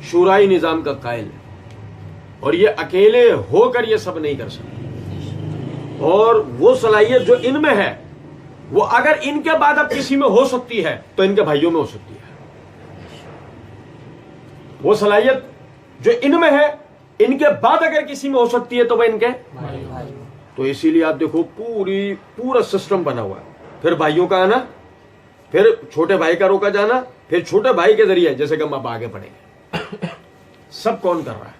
شورائی نظام کا قائل ہے، اور یہ اکیلے ہو کر یہ سب نہیں کر سکتے. اور وہ صلاحیت جو ان میں ہے وہ اگر ان کے بعد اب کسی میں ہو سکتی ہے تو ان کے بھائیوں میں ہو سکتی ہے. وہ صلاحیت جو ان میں ہے ان کے بعد اگر کسی میں ہو سکتی ہے تو وہ ان کے. تو اسی لیے آپ دیکھو پورا سسٹم بنا ہوا ہے. پھر بھائیوں کا آنا، پھر چھوٹے بھائی کا روکا جانا، پھر چھوٹے بھائی کے ذریعے جیسے کہ ہم اب آگے پڑھیں گے. سب کون کر رہا ہے؟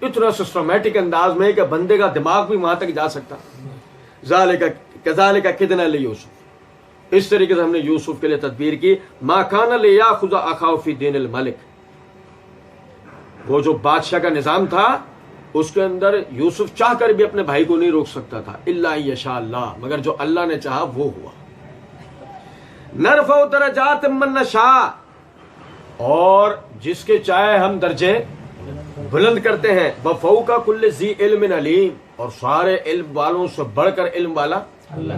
اتنا سسٹمیٹک انداز میں کہ بندے کا دماغ بھی وہاں تک جا سکتا. کذالک کدنا لیوسف، اس طریقے سے ہم نے یوسف کے لیے تدبیر کی. ما کان لیاخذ اخاه فی دین الملک، وہ جو بادشاہ کا نظام تھا اس کے اندر یوسف چاہ کر بھی اپنے بھائی کو نہیں روک سکتا تھا. الا یشاء اللہ، مگر جو اللہ نے چاہا وہ ہوا. نرفع درجات من نشاء، اور جس کے چاہے ہم درجے بلند کرتے ہیں. وفوق کل ذی علم علیم، اور سارے علم والوں سے بڑھ کر علم والا اللہ.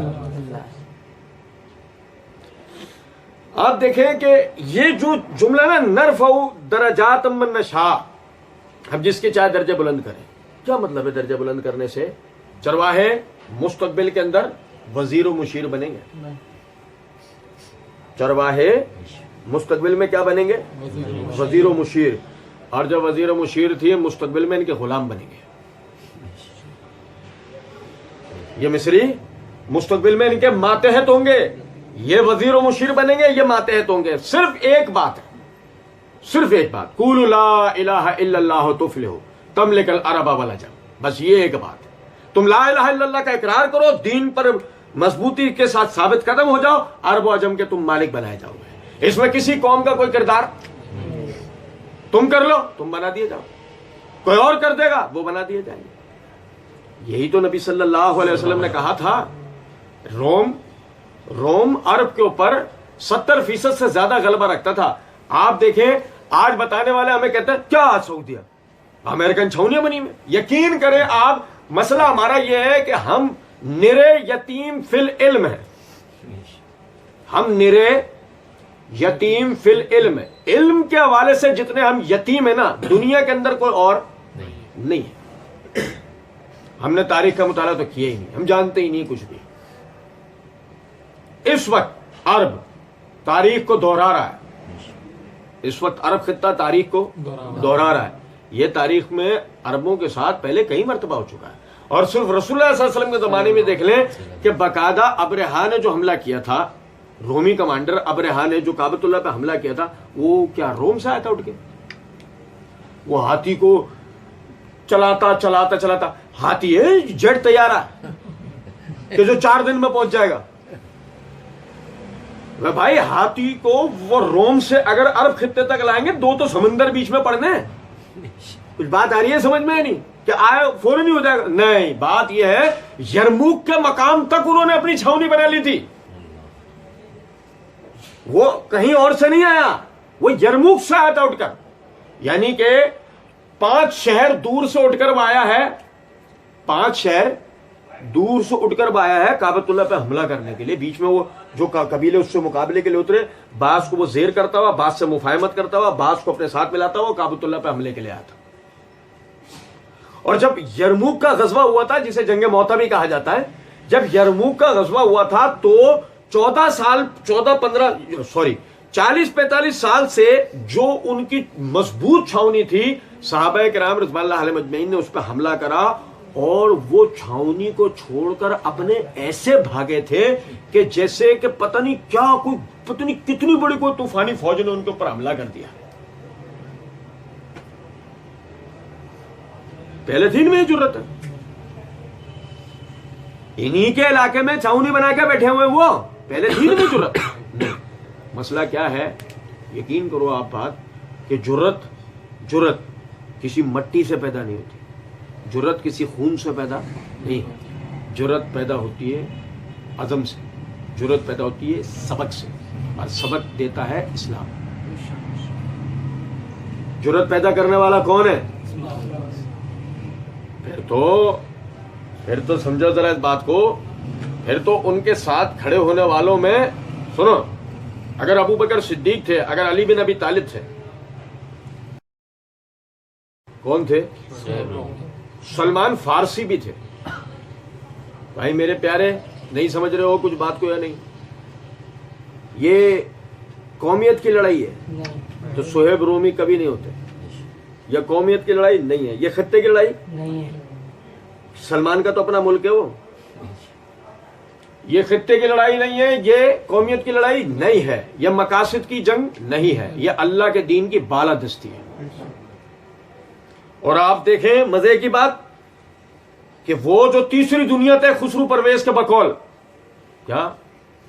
آپ دیکھیں کہ یہ جو جملہ نا نرفع درجات من نشاء، ہم جس کے چاہے درجے بلند کریں. کیا مطلب ہے درجے بلند کرنے سے؟ چرواہے مستقبل کے اندر وزیر و مشیر بنیں گے. چرواہے مستقبل میں کیا بنیں گے؟ وزیر و مشیر. اور جب وزیر و مشیر تھی مستقبل میں ان کے غلام بنیں گے. یہ مصری مستقبل میں ان کے ماتحت ہوں گے. یہ وزیر و مشیر بنیں گے، یہ ماتحت ہوں گے. صرف ایک بات ہے، صرف ایک بات، قولوا لا الہ الا اللہ تفلحوا تملک العرب والعجم. بس یہ ایک بات ہے. تم لا الہ الا اللہ کا اقرار کرو، دین پر مضبوطی کے ساتھ ثابت قدم ہو جاؤ، عرب و عجم کے تم مالک بنائے جاؤ گے. اس میں کسی قوم کا کوئی کردار تم کر لو، تم بنا دیے جاؤ، کوئی اور کر دے گا وہ بنا دیے جائیں گے. یہی تو نبی صلی اللہ علیہ وسلم نے کہا تھا. روم عرب کے اوپر 70% سے زیادہ غلبہ رکھتا تھا. آپ دیکھیں آج بتانے والے ہمیں کہتے ہیں کیا سعودیہ امریکن چھونیاں بنی میں. یقین کریں آپ، مسئلہ ہمارا یہ ہے کہ ہم نرے یتیم فی العلم ہیں. ہم نرے یتیم فی العلم ہے. علم کے حوالے سے جتنے ہم یتیم ہیں نا، دنیا کے اندر کوئی اور نہیں ہے. ہم نے تاریخ کا مطالعہ تو کیا ہی نہیں، ہم جانتے ہی نہیں کچھ بھی. اس وقت عرب تاریخ کو دہرا رہا ہے. اس وقت عرب خطہ تاریخ کو دہرا رہا ہے. یہ تاریخ میں عربوں کے ساتھ پہلے کئی مرتبہ ہو چکا ہے. اور صرف رسول اللہ صلی اللہ علیہ وسلم کے زمانے میں دیکھ لیں کہ باقاعدہ ابرہا نے جو حملہ کیا تھا، رومی کمانڈر ابرہا نے جو کعبۃ اللہ پہ حملہ کیا تھا، وہ کیا روم سے آیا تھا اٹھ کے؟ وہ ہاتھی کو چلاتا ہاتھی ہے جیٹ طیارہ کہ جو 4 دن میں پہنچ جائے گا. بھائی ہاتھی کو وہ روم سے اگر عرب خطے تک لائیں گے، 2 تو سمندر بیچ میں پڑنے ہیں. کچھ بات آ رہی ہے سمجھ میں؟ نہیں کہ آئے فوراً ہی ہو جائے گا. نہیں، بات یہ ہے یرموک کے مقام تک انہوں نے اپنی چھاونی بنا لی تھی. وہ کہیں اور سے نہیں آیا، وہ یرموک سے آیا تھا اٹھ کر. یعنی کہ 5 شہر دور سے اٹھ کر وہ آیا ہے، 5 شہر دور سے اٹھ کر وہ آیا ہے کعبۃ اللہ پہ حملہ کرنے کے لیے. بیچ میں وہ جو قبیلے اس سے مقابلے کے لیے اترے، بعض کو وہ زیر کرتا ہوا، بعض سے مفاہمت کرتا ہوا، بعض کو اپنے ساتھ ملاتا ہوا کعبۃ اللہ پہ حملے کے لیے آیا تھا. اور جب یرموک کا غزوہ ہوا تھا، جسے جنگ موتا بھی کہا جاتا ہے، جب یرموک کا غزوہ ہوا تھا تو 40-45 سال سے جو ان کی مضبوط چھاونی تھی، صحابہ کرام رضوان اللہ علیہم اجمعین نے اس پہ حملہ کرا اور وہ چھاونی کو چھوڑ کر اپنے ایسے بھاگے تھے کہ جیسے کہ پتہ نہیں کتنی بڑی کوئی طوفانی فوج نے ان کے اوپر حملہ کر دیا. پہلے دن میں ضرورت ہے. انہی کے علاقے میں چھاونی بنا کے بیٹھے ہوئے وہ پہلے دن میں ضرورت. مسئلہ کیا ہے؟ یقین کرو آپ بات کہ جرت کسی مٹی سے پیدا نہیں ہوتی، جرت کسی خون سے پیدا نہیں ہوتی. جرت پیدا ہوتی ہے عزم سے، جرت پیدا ہوتی ہے سبق سے، اور سبق دیتا ہے اسلام. جرت پیدا کرنے والا کون ہے؟ پھر تو سمجھو ذرا اس بات کو. پھر تو ان کے ساتھ کھڑے ہونے والوں میں سنو، اگر ابو بکر صدیق تھے، اگر علی بن ابی طالب تھے، کون تھے؟ سلمان فارسی بھی تھے. بھائی میرے پیارے، نہیں سمجھ رہے ہو کچھ بات کو یا نہیں؟ یہ قومیت کی لڑائی ہے تو صہیب رومی کبھی نہیں ہوتے. یہ قومیت کی لڑائی نہیں ہے، یہ خطے کی لڑائی نہیں ہے. سلمان کا تو اپنا ملک ہے، وہ یہ خطے کی لڑائی نہیں ہے، یہ قومیت کی لڑائی نہیں ہے، یہ مقاصد کی جنگ نہیں ہے، یہ اللہ کے دین کی بالادستی ہے. اور آپ دیکھیں مزے کی بات کہ وہ جو تیسری دنیا تھے خسرو پرویز کے بقول، کیا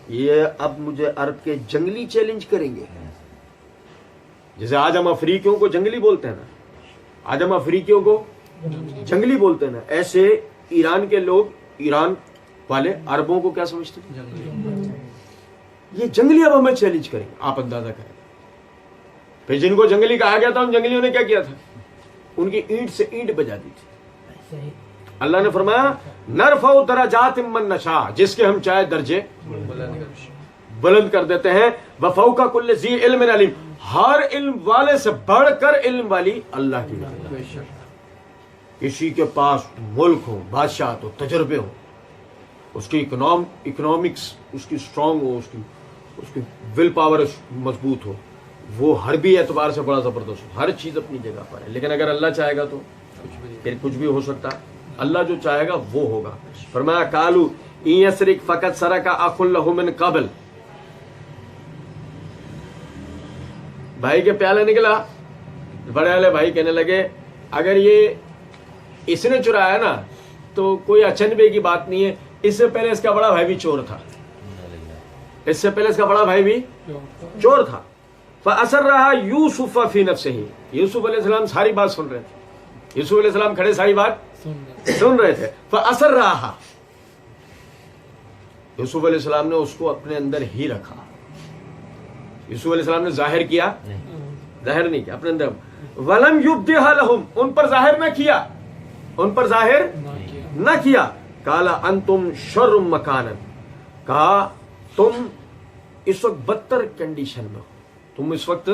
یہ اب مجھے عرب کے جنگلی چیلنج کریں گے؟ جیسے آج ہم افریقیوں کو جنگلی بولتے ہیں نا، آج ہم افریقیوں کو جنگلی بولتے ہیں نا، ایسے ایران کے لوگ، ایران والے عربوں کو کیا سمجھتے ہیں؟ یہ جنگلی اب ہمیں چیلنج کریں گے. آپ اندازہ کریں. پھر جن کو جنگلی کہا گیا تھا ان جنگلیوں نے کیا کیا تھا؟ ان کی اینٹ سے اینٹ بجا دی تھی. اللہ نے فرمایا نرفع درجات من نشاء، جس کے ہم چاہے درجے بلند کر دیتے ہیں. وفوق کل ذی علم علیم، ہر علم والے سے بڑھ کر علم والی اللہ کی ذات. کسی کے پاس ملک ہو، بادشاہت ہو، تجربے ہو، اس کی اکنامکس اس کی اسٹرانگ ہو، اس کی ول پاور مضبوط ہو، وہ ہر بھی اعتبار سے بڑا زبردست ہو، ہر چیز اپنی جگہ پر ہے. لیکن اگر اللہ چاہے گا تو پھر کچھ بھی ہو سکتا. اللہ جو چاہے گا وہ ہوگا. فرمایا قالوا ان یسرق فقد سرق اخ له من قبل، بھائی کے پیالے نکلا, بڑے والے بھائی کہنے لگے اگر یہ اس نے چرایا نا تو کوئی اچنبے کی بات نہیں ہے, اس سے پہلے اس کا بڑا بھائی بھی چور تھا, اس سے پہلے اس کا بڑا بھائی بھی چور تھا. فَأَسَرَّهَا يُوسُفَ فِي نَفْسِهِ, یوسف علیہ السلام ساری بات سن رہے تھے, یوسف علیہ السلام کھڑے ساری بات سن رہے تھے. فَأَسَرَّهَا, یوسف علیہ السلام نے اس کو اپنے اندر ہی رکھا. یوسف علیہ السلام نے ظاہر کیا, ظاہر نہیں کیا, اپنے اندر. وَلَمْ يُبْدِهَا لَهُمْ, ان پر ظاہر نہ کیا, ان پر ظاہر نہ کیا. قَالَ أَنْتُمْ شَرٌّ مَكَانًا, کہا تم اس وقت بدتر کنڈیشن میں ہو, تم اس وقت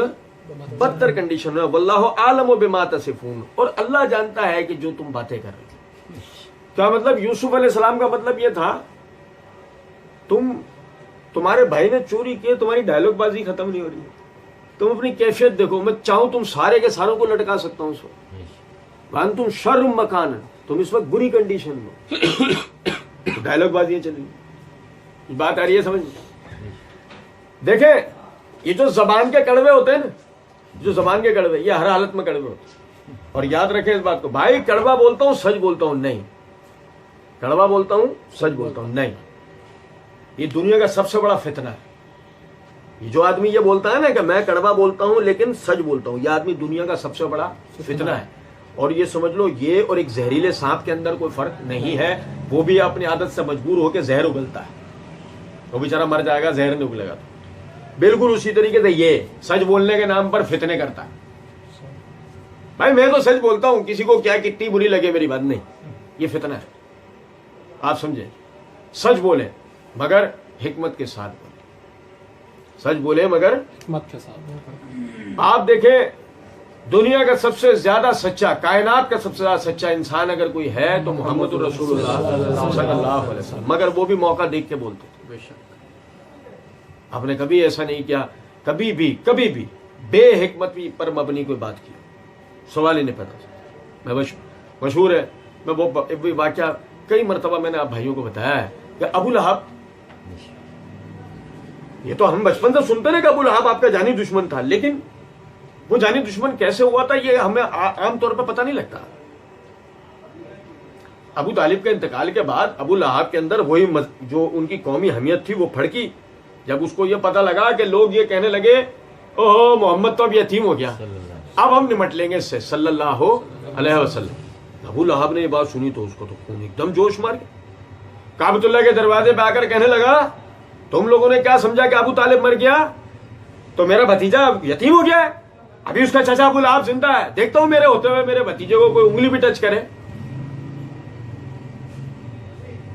بدتر کنڈیشن میں ہو. وَاللَّهُ أَعْلَمُ بِمَا تَصِفُونَ, اور اللہ جانتا ہے کہ جو تم باتیں کر رہے ہو. کیا مطلب؟ یوسف علیہ السلام کا مطلب یہ تھا تمہارے بھائی نے چوری کی, تمہاری ڈائلگ بازی ختم نہیں ہو رہی ہے, تم اپنی کیفیت دیکھو, میں چاہوں تم سارے کے ساروں کو لٹکا سکتا ہوں اس وقت. وَأَنْتُمْ شَرٌّ مَكَانًا, تم اس وقت بری کنڈیشن میں, ڈائلگ بازیاں چل رہی. بات آ رہی ہے سمجھ میں؟ دیکھیں یہ جو زبان کے کڑوے ہوتے ہیں نا, جو زبان کے کڑوے, یہ ہر حالت میں کڑوے ہوتے ہیں. اور یاد رکھیں اس بات کو, بھائی کڑوا بولتا ہوں سچ بولتا ہوں نہیں, کڑوا بولتا ہوں سچ بولتا ہوں نہیں. یہ دنیا کا سب سے بڑا فتنہ ہے. یہ جو آدمی یہ بولتا ہے نا کہ میں کڑوا بولتا ہوں لیکن سچ بولتا ہوں, یہ آدمی دنیا کا سب سے بڑا فتنہ ہے. اور یہ سمجھ لو یہ اور ایک زہریلے سانپ کے اندر کوئی فرق نہیں ہے. وہ بھی اپنی عادت سے مجبور ہو کے زہر اگلتا ہے, وہ بیچارہ مر جائے گا, زہر نہیں اگلے گا. تو بالکل اسی طریقے سے یہ سچ بولنے کے نام پر فتنے کرتا ہے. بھائی میں تو سچ بولتا ہوں, کسی کو کیا کتنی بری لگے میری بات, نہیں, یہ فتنہ ہے. آپ سمجھیں, سچ بولیں مگر حکمت کے ساتھ بولیں, سچ بولیں مگر حکمت کے ساتھ. آپ دیکھیں دنیا کا سب سے زیادہ سچا, کائنات کا سب سے زیادہ سچا انسان اگر کوئی ہے تو محمد الرسول اللہ صلی اللہ علیہ وسلم, مگر وہ بھی موقع دیکھ کے بولتے تھے. بے شک آپ نے کبھی ایسا نہیں کیا, کبھی بھی بے حکمتی پر مبنی کوئی بات کی, سوال ہی نہیں پیدا. میں مشہور ہے, میں وہ واقعہ کئی مرتبہ میں نے آپ بھائیوں کو بتایا ہے کہ ابو لہب, یہ تو ہم بچپن سے سنتے ہیں کہ ابو لہب آپ کا جانی دشمن تھا, لیکن وہ جانی دشمن کیسے ہوا تھا یہ ہمیں عام طور پہ پتہ نہیں لگتا. ابو طالب کے انتقال کے بعد ابو لہب کے اندر وہی جو ان کی قومی حمیت تھی وہ پھڑکی. جب اس کو یہ پتہ لگا کہ لوگ یہ کہنے لگے اوہ محمد تو اب یتیم ہو گیا, اب ہم نمٹ لیں گے اس سے صلی اللہ علیہ وسلم. ابو لہب نے یہ بات سنی تو اس کو تو خون ایک دم جوش مار گیا. کعبۃ اللہ کے دروازے پہ آ کر کہنے لگا تم لوگوں نے کیا سمجھا کہ ابو طالب مر گیا تو میرا بھتیجا یتیم ہو گیا ہے, ابھی اس کا چچا ابو لہب زندہ ہے, دیکھتا ہوں میرے ہوتے ہوئے میرے بھتیجے کو کوئی انگلی بھی ٹچ کرے.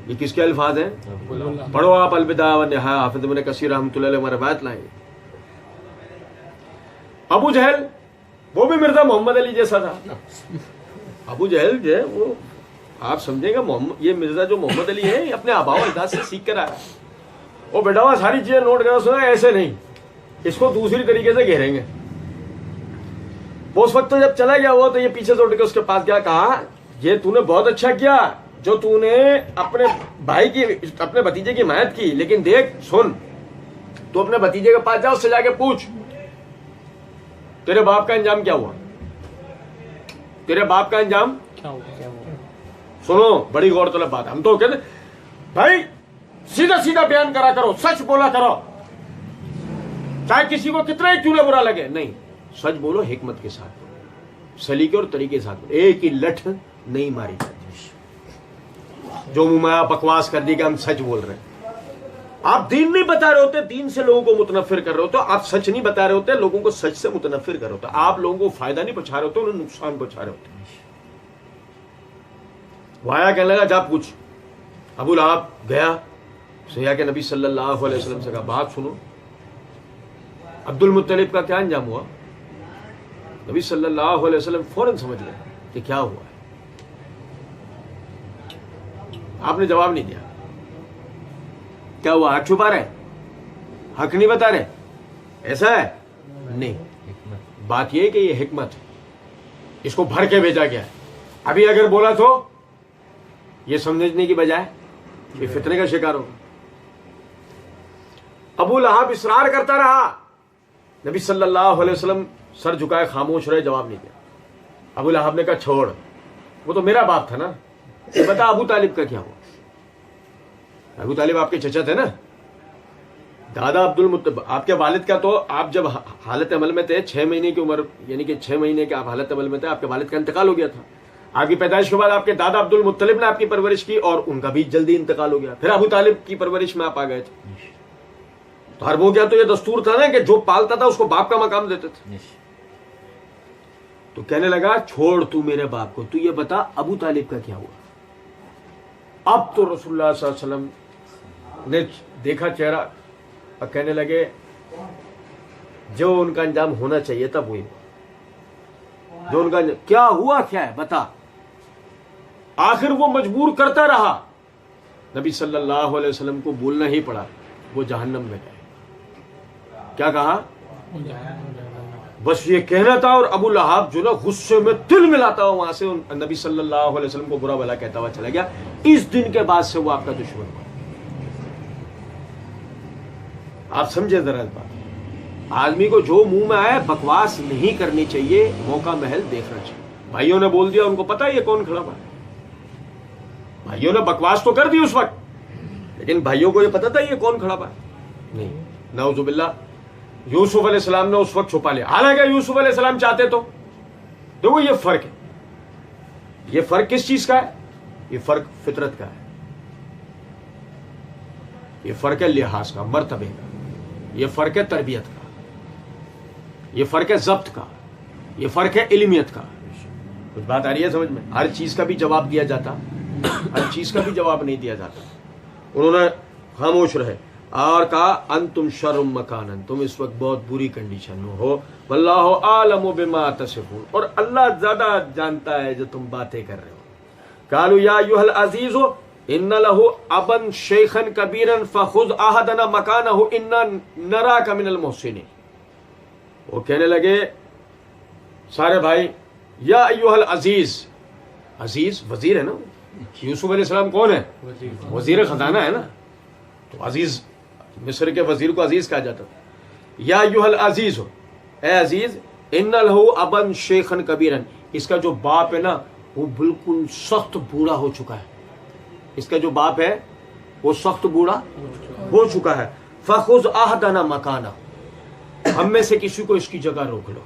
یہ کس کے الفاظ ہیں؟ پڑھو آپ البدایہ والنہایہ, حافظ ابن کثیر رحمۃ اللہ علیہ روایت لائیں. ابو جہل وہ بھی مرزا محمد علی جیسا تھا. ابو جہل جو ہے وہ آپ سمجھیں گا یہ مرزا جو محمد علی ہے یہ اپنے آباء و اجداد سے سیکھ کر آیا. وہ بیٹا ہوا ساری چیزیں نوٹ کرنا, سنا ایسے نہیں, اس کو دوسری طریقے سے گھیریں گے. وہ اس وقت جب چلا گیا وہ تو یہ پیچھے سے اٹھ کے اس کے پاس گیا, کہا یہ تو نے بہت اچھا کیا جو تو نے اپنے بھائی کی اپنے بھتیجے کی حمایت کی, لیکن دیکھ سن, تو اپنے بھتیجے کے پاس جا, اس سے جا کے پوچھ تیرے باپ کا انجام کیا ہوا, تیرے باپ کا انجام کیا ہوا. سنو بڑی غور طلب بات ہے. ہم تو کہتے بھائی سیدھا سیدھا بیان کرا کرو, سچ بولا کرو, چاہے کسی کو کتنا ہی کیوں نہ برا لگے, نہیں سچ بولو, حکمت کے ساتھ بولو, سلیقے اور طریقے کے ساتھ بولو. ایک ہی لٹھ نہیں ماری جاتی. جو منہ میں بکواس کر دی کہ ہم سچ بول رہے ہیں, آپ دین نہیں بتا رہے ہوتے, دین سے لوگوں کو متنفر کر رہے ہوتے, آپ سچ نہیں بتا رہے ہوتے, لوگوں کو سچ سے متنفر کر رہے ہوتے, آپ لوگوں کو فائدہ نہیں پہنچا رہے ہوتے, انہیں نقصان پہنچا رہے ہوتے. وہ آیا کہنے لگا جا پوچھ. ابو لہب گیا, سیا کے نبی صلی اللہ علیہ وسلم سے کہا بات سنو, عبد المطلب کا کیا انجام ہوا. نبی صلی اللہ علیہ وسلم فوراً سمجھ گئے کہ کیا ہوا ہے. آپ نے جواب نہیں دیا. کیا ہوا, حق چھپا رہے, حق نہیں بتا رہے, ایسا ہے نہیں. بات یہ کہ یہ حکمت ہے, اس کو بھر کے بھیجا گیا ہے. ابھی اگر بولا تو یہ سمجھنے کی بجائے یہ فتنے کا شکار ہوگا. ابو لہب اصرار کرتا رہا نبی صلی اللہ علیہ وسلم سر جھکائے خاموش رہے, جواب نہیں دیا. ابو لہب نے کہا چھوڑ, وہ تو میرا باپ تھا نا, یہ بتا ابو طالب کا کیا ہوا. ابو طالب آپ کے چچا تھے نا, دادا عبد المطلب آپ کے والد کا. تو آپ جب حالت عمل میں تھے 6 مہینے کی عمر, یعنی کہ 6 مہینے کے آپ حالت عمل میں تھے, آپ کے والد کا انتقال ہو گیا تھا. آپ کی پیدائش کے بعد آپ کے دادا عبد المطلب نے آپ کی پرورش کی اور ان کا بھی جلدی انتقال ہو گیا. پھر ابو طالب کی پرورش میں آپ آ گئے تھے. تو عربوں کیا تو یہ دستور تھا نا کہ جو پالتا تھا اس کو باپ کا مقام دیتے تھے. تو کہنے لگا چھوڑ تو میرے باپ کو, تو یہ بتا ابو طالب کا کیا ہوا. اب تو رسول اللہ صلی اللہ علیہ وسلم نے دیکھا چہرہ اور کہنے لگے جو ان کا انجام ہونا چاہیے تھا وہی جو ان کا کیا ہوا, کیا ہے بتا. آخر وہ مجبور کرتا رہا, نبی صلی اللہ علیہ وسلم کو بولنا ہی پڑا, وہ جہنم میں گئے. کیا کہا, بس یہ کہنا تھا. اور ابو لہب جو نا غصے میں دل ملاتا ہوا وہاں سے نبی صلی اللہ علیہ وسلم کو برا بھلا کہتا ہوا چلا گیا. اس دن کے بعد سے وہ آپ کا دشمن ہوا. آپ سمجھے ذرا بات, آدمی کو جو منہ میں آئے بکواس نہیں کرنی چاہیے, موقع محل دیکھنا چاہیے. بھائیوں نے بول دیا, ان کو پتا یہ کون کھڑا ہوا. بھائیوں نے بکواس تو کر دی اس وقت, لیکن بھائیوں کو یہ پتا تھا یہ کون کھڑا ہوا نہیں. نعوذ باللہ. یوسف علیہ السلام نے اس وقت چھپا لیا, حالانکہ یوسف علیہ السلام چاہتے تو. دیکھو یہ فرق ہے. یہ فرق کس چیز کا ہے؟ یہ فرق فطرت کا ہے. یہ فرق ہے لحاظ کا, مرتبے کا. یہ فرق ہے تربیت کا. یہ فرق ہے ضبط کا. یہ فرق ہے علمیت کا. کچھ بات آ رہی ہے سمجھ میں؟ ہر چیز کا بھی جواب دیا جاتا, ہر چیز کا بھی جواب نہیں دیا جاتا. انہوں نے خاموش رہے اور کہا انتم شر مکانا, تم اس وقت بہت بری کنڈیشن میں ہو. واللہ اعلم بما تصفون, اور اللہ زیادہ جانتا ہے جو تم باتیں کر رہے ہو. قالوا یا ایھا العزیز ان لہ ابا شیخا کبیرا فخذ احدنا مکانہ انا نراک من المحسنین. وہ کہنے لگے سارے بھائی, یا ایھا العزیز, عزیز وزیر ہے نا. یوسف علیہ السلام کون ہے؟ وزیر خزانہ ہے نا. تو عزیز, مصر کے وزیر کو عزیز کہا جاتا. یا ایھا العزیز, اے عزیز, ان لہ ابا شیخا کبیرا, اس کا جو باپ ہے نا وہ بالکل سخت بوڑھا ہو چکا ہے. اس کا جو باپ ہے وہ سخت بوڑھا ہو چکا ہے. فخذ احدنا مکانہ, ہم میں سے کسی کو اس کی جگہ روک لو.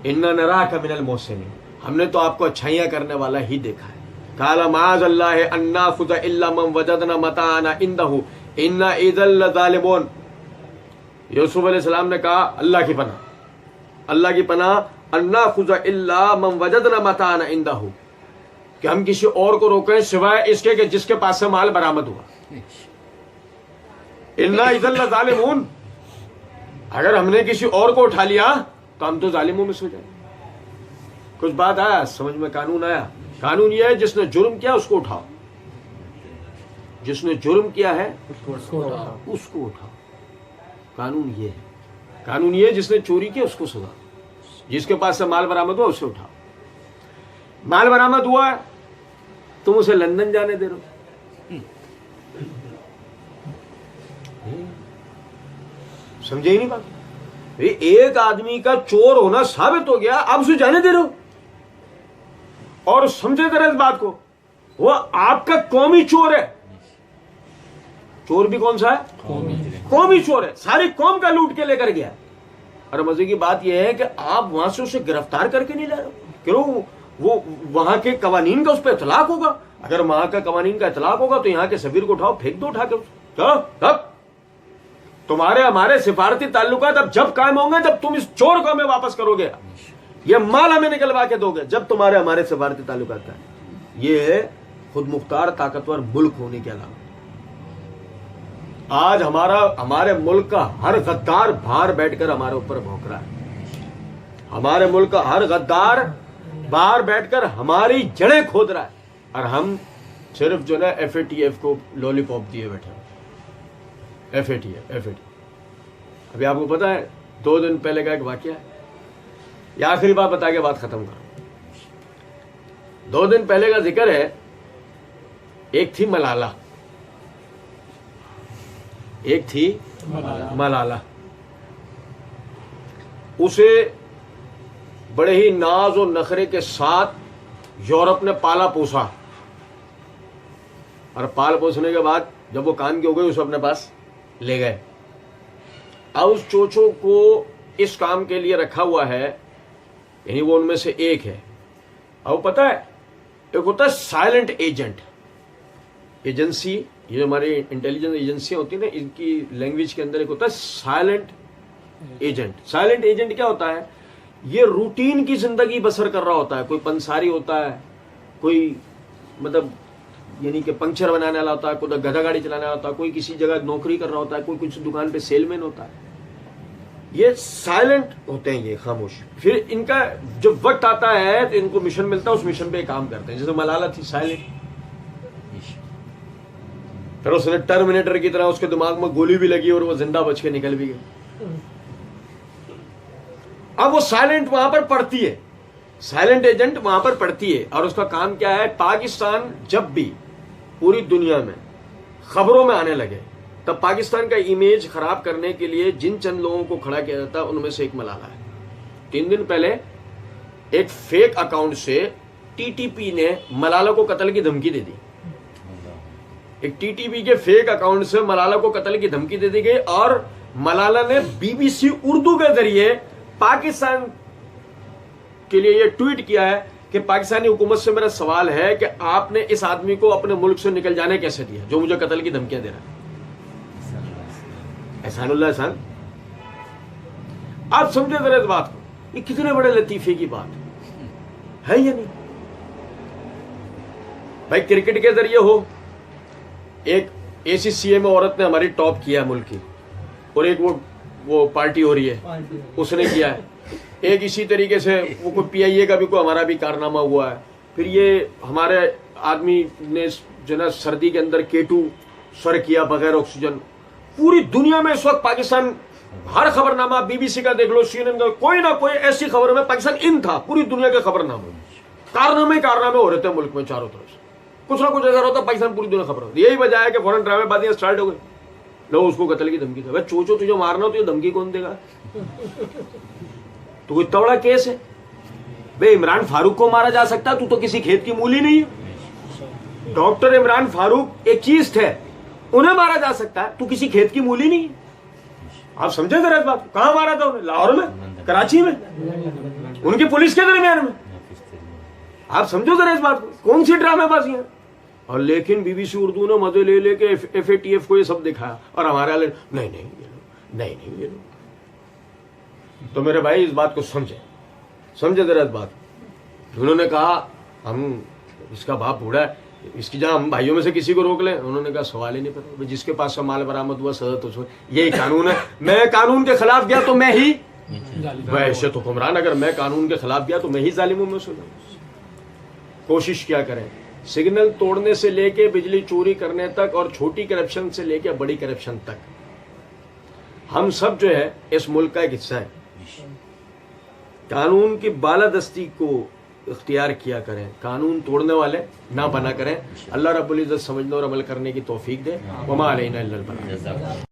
انا نراک من المحسنین, ہم نے تو آپ کو اچھائیاں کرنے والا ہی دیکھا ہے. قال معاذ اللہ ان ناخذ الا من وجدنا متاعنا عنده انا اذا لظالمون. یوسف علیہ السلام نے کہا اللہ کی پناہ, اللہ کی پناہ, ان ناخذ الا من وجدنا متاعنا عنده, کہ ہم کسی اور کو روکیں سوائے اس کے کہ جس کے پاس سے مال برآمد ہوا. انا اذا لظالمون, اگر ہم نے کسی اور کو اٹھا لیا تو ہم تو ظالموں میں سے ہو جائیں. کچھ بات آیا سمجھ میں؟ قانون آیا. قانون یہ ہے جس نے جرم کیا اس کو اٹھاؤ, جس نے جرم کیا ہے اس کو اٹھاؤ. قانون یہ ہے. قانون یہ ہے جس نے چوری کیا اس کو سزا, جس کے پاس سے مال برآمد ہوا اسے اٹھاؤ. مال برآمد ہوا ہے تم اسے لندن جانے دے رہے ہو. سمجھے ہی نہیں بات. ایک آدمی کا چور ہونا ثابت ہو گیا, آپ اسے جانے دے رہے ہو. اور سمجھے ذرا اس بات کو, وہ آپ کا قومی چور ہے. چور بھی کون سا ہے؟ قومی چور ہے. ساری قوم کا لوٹ کے لے کر گیا. اور مزے کی بات یہ ہے کہ آپ وہاں سے اسے گرفتار کر کے نہیں لے رہے ہو. کیوں؟ وہ وہاں کے قوانین کا اس پہ اطلاق ہوگا. اگر وہاں کا قوانین کا اطلاق ہوگا تو یہاں کے سفیر کو اٹھاؤ, پھینک دو اٹھا کے. تمہارے ہمارے سفارتی تعلقات اب جب قائم ہوں گے جب تم اس چور کو ہمیں واپس کرو گے, یہ مال ہمیں نکلوا کے دو گے جب تمہارے ہمارے سفارتی تعلقات کا. یہ ہے خود مختار طاقتور ملک ہونے کے علاوہ. آج ہمارے ملک کا ہر غدار باہر بیٹھ کر ہمارے اوپر بھونک رہا ہے. ہمارے ملک کا ہر غدار باہر بیٹھ کر ہماری جڑیں کھود رہا ہے, اور ہم صرف جو نا ایف اے ٹی ایف کو لولی پاپ دیے بیٹھے. F A T F. ابھی آپ کو پتا ہے 2 دن پہلے کا ایک واقعہ ہے, یہ آخری بات بتا کے بات ختم کروں. 2 دن پہلے کا ذکر ہے. ایک تھی ملالہ, ایک تھی ملالہ. اسے بڑے ہی ناز و نخرے کے ساتھ یورپ نے پالا پوسا، اور پال پوسنے کے بعد جب وہ کام کی ہو گئی اسے اپنے پاس لے گئے. اب اس چوچو کو اس کام کے لیے رکھا ہوا ہے، یعنی وہ ان میں سے ایک ہے. اب پتہ ہے ایک ہوتا ہے سائلنٹ ایجنٹ. ایجنسی، یہ جو ہماری انٹیلیجنس ایجنسیاں ہوتی ہیں نا، ان کی لینگویج کے اندر ایک ہوتا ہے سائلنٹ ایجنٹ. سائلنٹ ایجنٹ کیا ہوتا ہے؟ یہ روٹین کی زندگی بسر کر رہا ہوتا ہے. کوئی پنساری ہوتا ہے، کوئی مطلب یعنی کہ پنکچر بنانے والا ہوتا ہے، کوئی گدھا گاڑی چلانے والا ہوتا ہے، کوئی کسی جگہ نوکری کر رہا ہوتا ہے، کوئی کچھ دکان پہ سیل مین ہوتا ہے. یہ سائلنٹ ہوتے ہیں، یہ خاموش. پھر ان کا جب وقت آتا ہے تو ان کو مشن ملتا ہے، اس مشن پہ کام کرتے ہیں. جیسے ملالہ تھی سائلنٹ، پھر اس نے ٹرمینیٹر کی طرح اس کے دماغ میں گولی بھی لگی اور وہ زندہ بچ کے نکل بھی گئی. اب وہ سائلنٹ وہاں پر پڑتی ہے، سائلنٹ ایجنٹ وہاں پر پڑتی ہے، اور اس کا کام کیا ہے؟ پاکستان جب بھی پوری دنیا میں خبروں میں آنے لگے تب پاکستان کا امیج خراب کرنے کے لیے جن چند لوگوں کو کھڑا کیا جاتا ہے ان میں سے ایک ملالہ ہے. 3 دن پہلے ایک فیک اکاؤنٹ سے ٹی ٹی پی نے ملالہ کو قتل کی دھمکی دے دی. ایک ٹی ٹی پی کے فیک اکاؤنٹ سے ملالہ کو قتل کی دھمکی دے دی گئی، اور ملالہ نے بی بی سی اردو کے ذریعے پاکستان کے لیے یہ ٹویٹ کیا ہے کہ پاکستانی حکومت سے میرا سوال ہے کہ آپ نے اس آدمی کو اپنے ملک سے نکل جانے کیسے دیا جو مجھے قتل کی دھمکیاں دے رہا ہے. احسان اللہ احسان. آپ سمجھے ذرا اس بات کو، یہ کتنے بڑے لطیفے کی بات ہے یا نہیں؟ بھائی کرکٹ کے ذریعے ہو، ایک اے سی سی اے میں عورت نے ہماری ٹاپ کیا ملک کی، اور ایک وہ پارٹی ہو رہی ہے اس نے کیا ہے. ایک اسی طریقے سے وہ کوئی پی آئی اے کا بھی کوئی ہمارا بھی کارنامہ ہوا ہے. پھر یہ ہمارے آدمی نے جو نا سردی کے اندر کیٹو سر کیا بغیر آکسیجن. پوری دنیا میں اس وقت پاکستان، ہر خبر نامہ بی بی سی کا دیکھ لو، سی این این کا، کوئی نہ کوئی ایسی خبر میں پاکستان ان تھا. پوری دنیا کے خبر نامے کارنامے ہو رہے تھے ملک میں چاروں طرف سے. کچھ نہ کچھ ایسا ہوتا پاکستان پوری دنیا خبر ہوتی. یہی وجہ ہے کہ فوراً ڈرامے بازیاں اسٹارٹ ہو گئی. لو اس کو قتل کی دھمکی دے. بھائی چوچو تجھے مارنا ہو تو یہ دھمکی کون دے گا؟ تو اتنا بڑا کیس ہے. بھائی عمران فاروق کو مارا جا سکتا ہے، تو کسی کھیت کی مولی نہیں ہے. ڈاکٹر عمران فاروق ایک چیز تھے، انہیں مارا جا سکتا ہے، تو کسی کھیت کی مولی نہیں ہے. آپ سمجھے ذرا اس بات. کہاں مارا تھا انہیں؟ لاہور میں، کراچی میں، ان کی پولیس کے درمیان میں. آپ سمجھو ذرا اس بات کو، کون سی ڈرامے بازی ہیں. اور لیکن بی بی سی اردو نے مزے لے لے کے ایف اے ٹی ایف کو یہ سب دکھایا، اور ہمارے والے نہیں یہ لو. تو میرے بھائی اس بات کو سمجھے ذرا اس بات. انہوں نے کہا ہم اس کا باپ بوڑھا ہے، اس کی جہاں ہم بھائیوں میں سے کسی کو روک لیں. انہوں نے کہا سوال ہی نہیں پتا، جس کے پاس سے مال برآمد ہوا سزا تو یہی قانون ہے. میں قانون کے خلاف گیا تو میں ہی وحشت حکمران، اگر میں قانون کے خلاف گیا تو میں ہی ظالموں میں سے ہوں. کوشش کیا کریں، سگنل توڑنے سے لے کے بجلی چوری کرنے تک، اور چھوٹی کرپشن سے لے کے بڑی کرپشن تک، ہم سب جو ہے اس ملک کا ایک حصہ ہے. قانون کی بالادستی کو اختیار کیا کریں، قانون توڑنے والے نہ بنا کریں. اللہ رب العزت سمجھنے اور عمل کرنے کی توفیق دے. وما علینا الا البلاغ.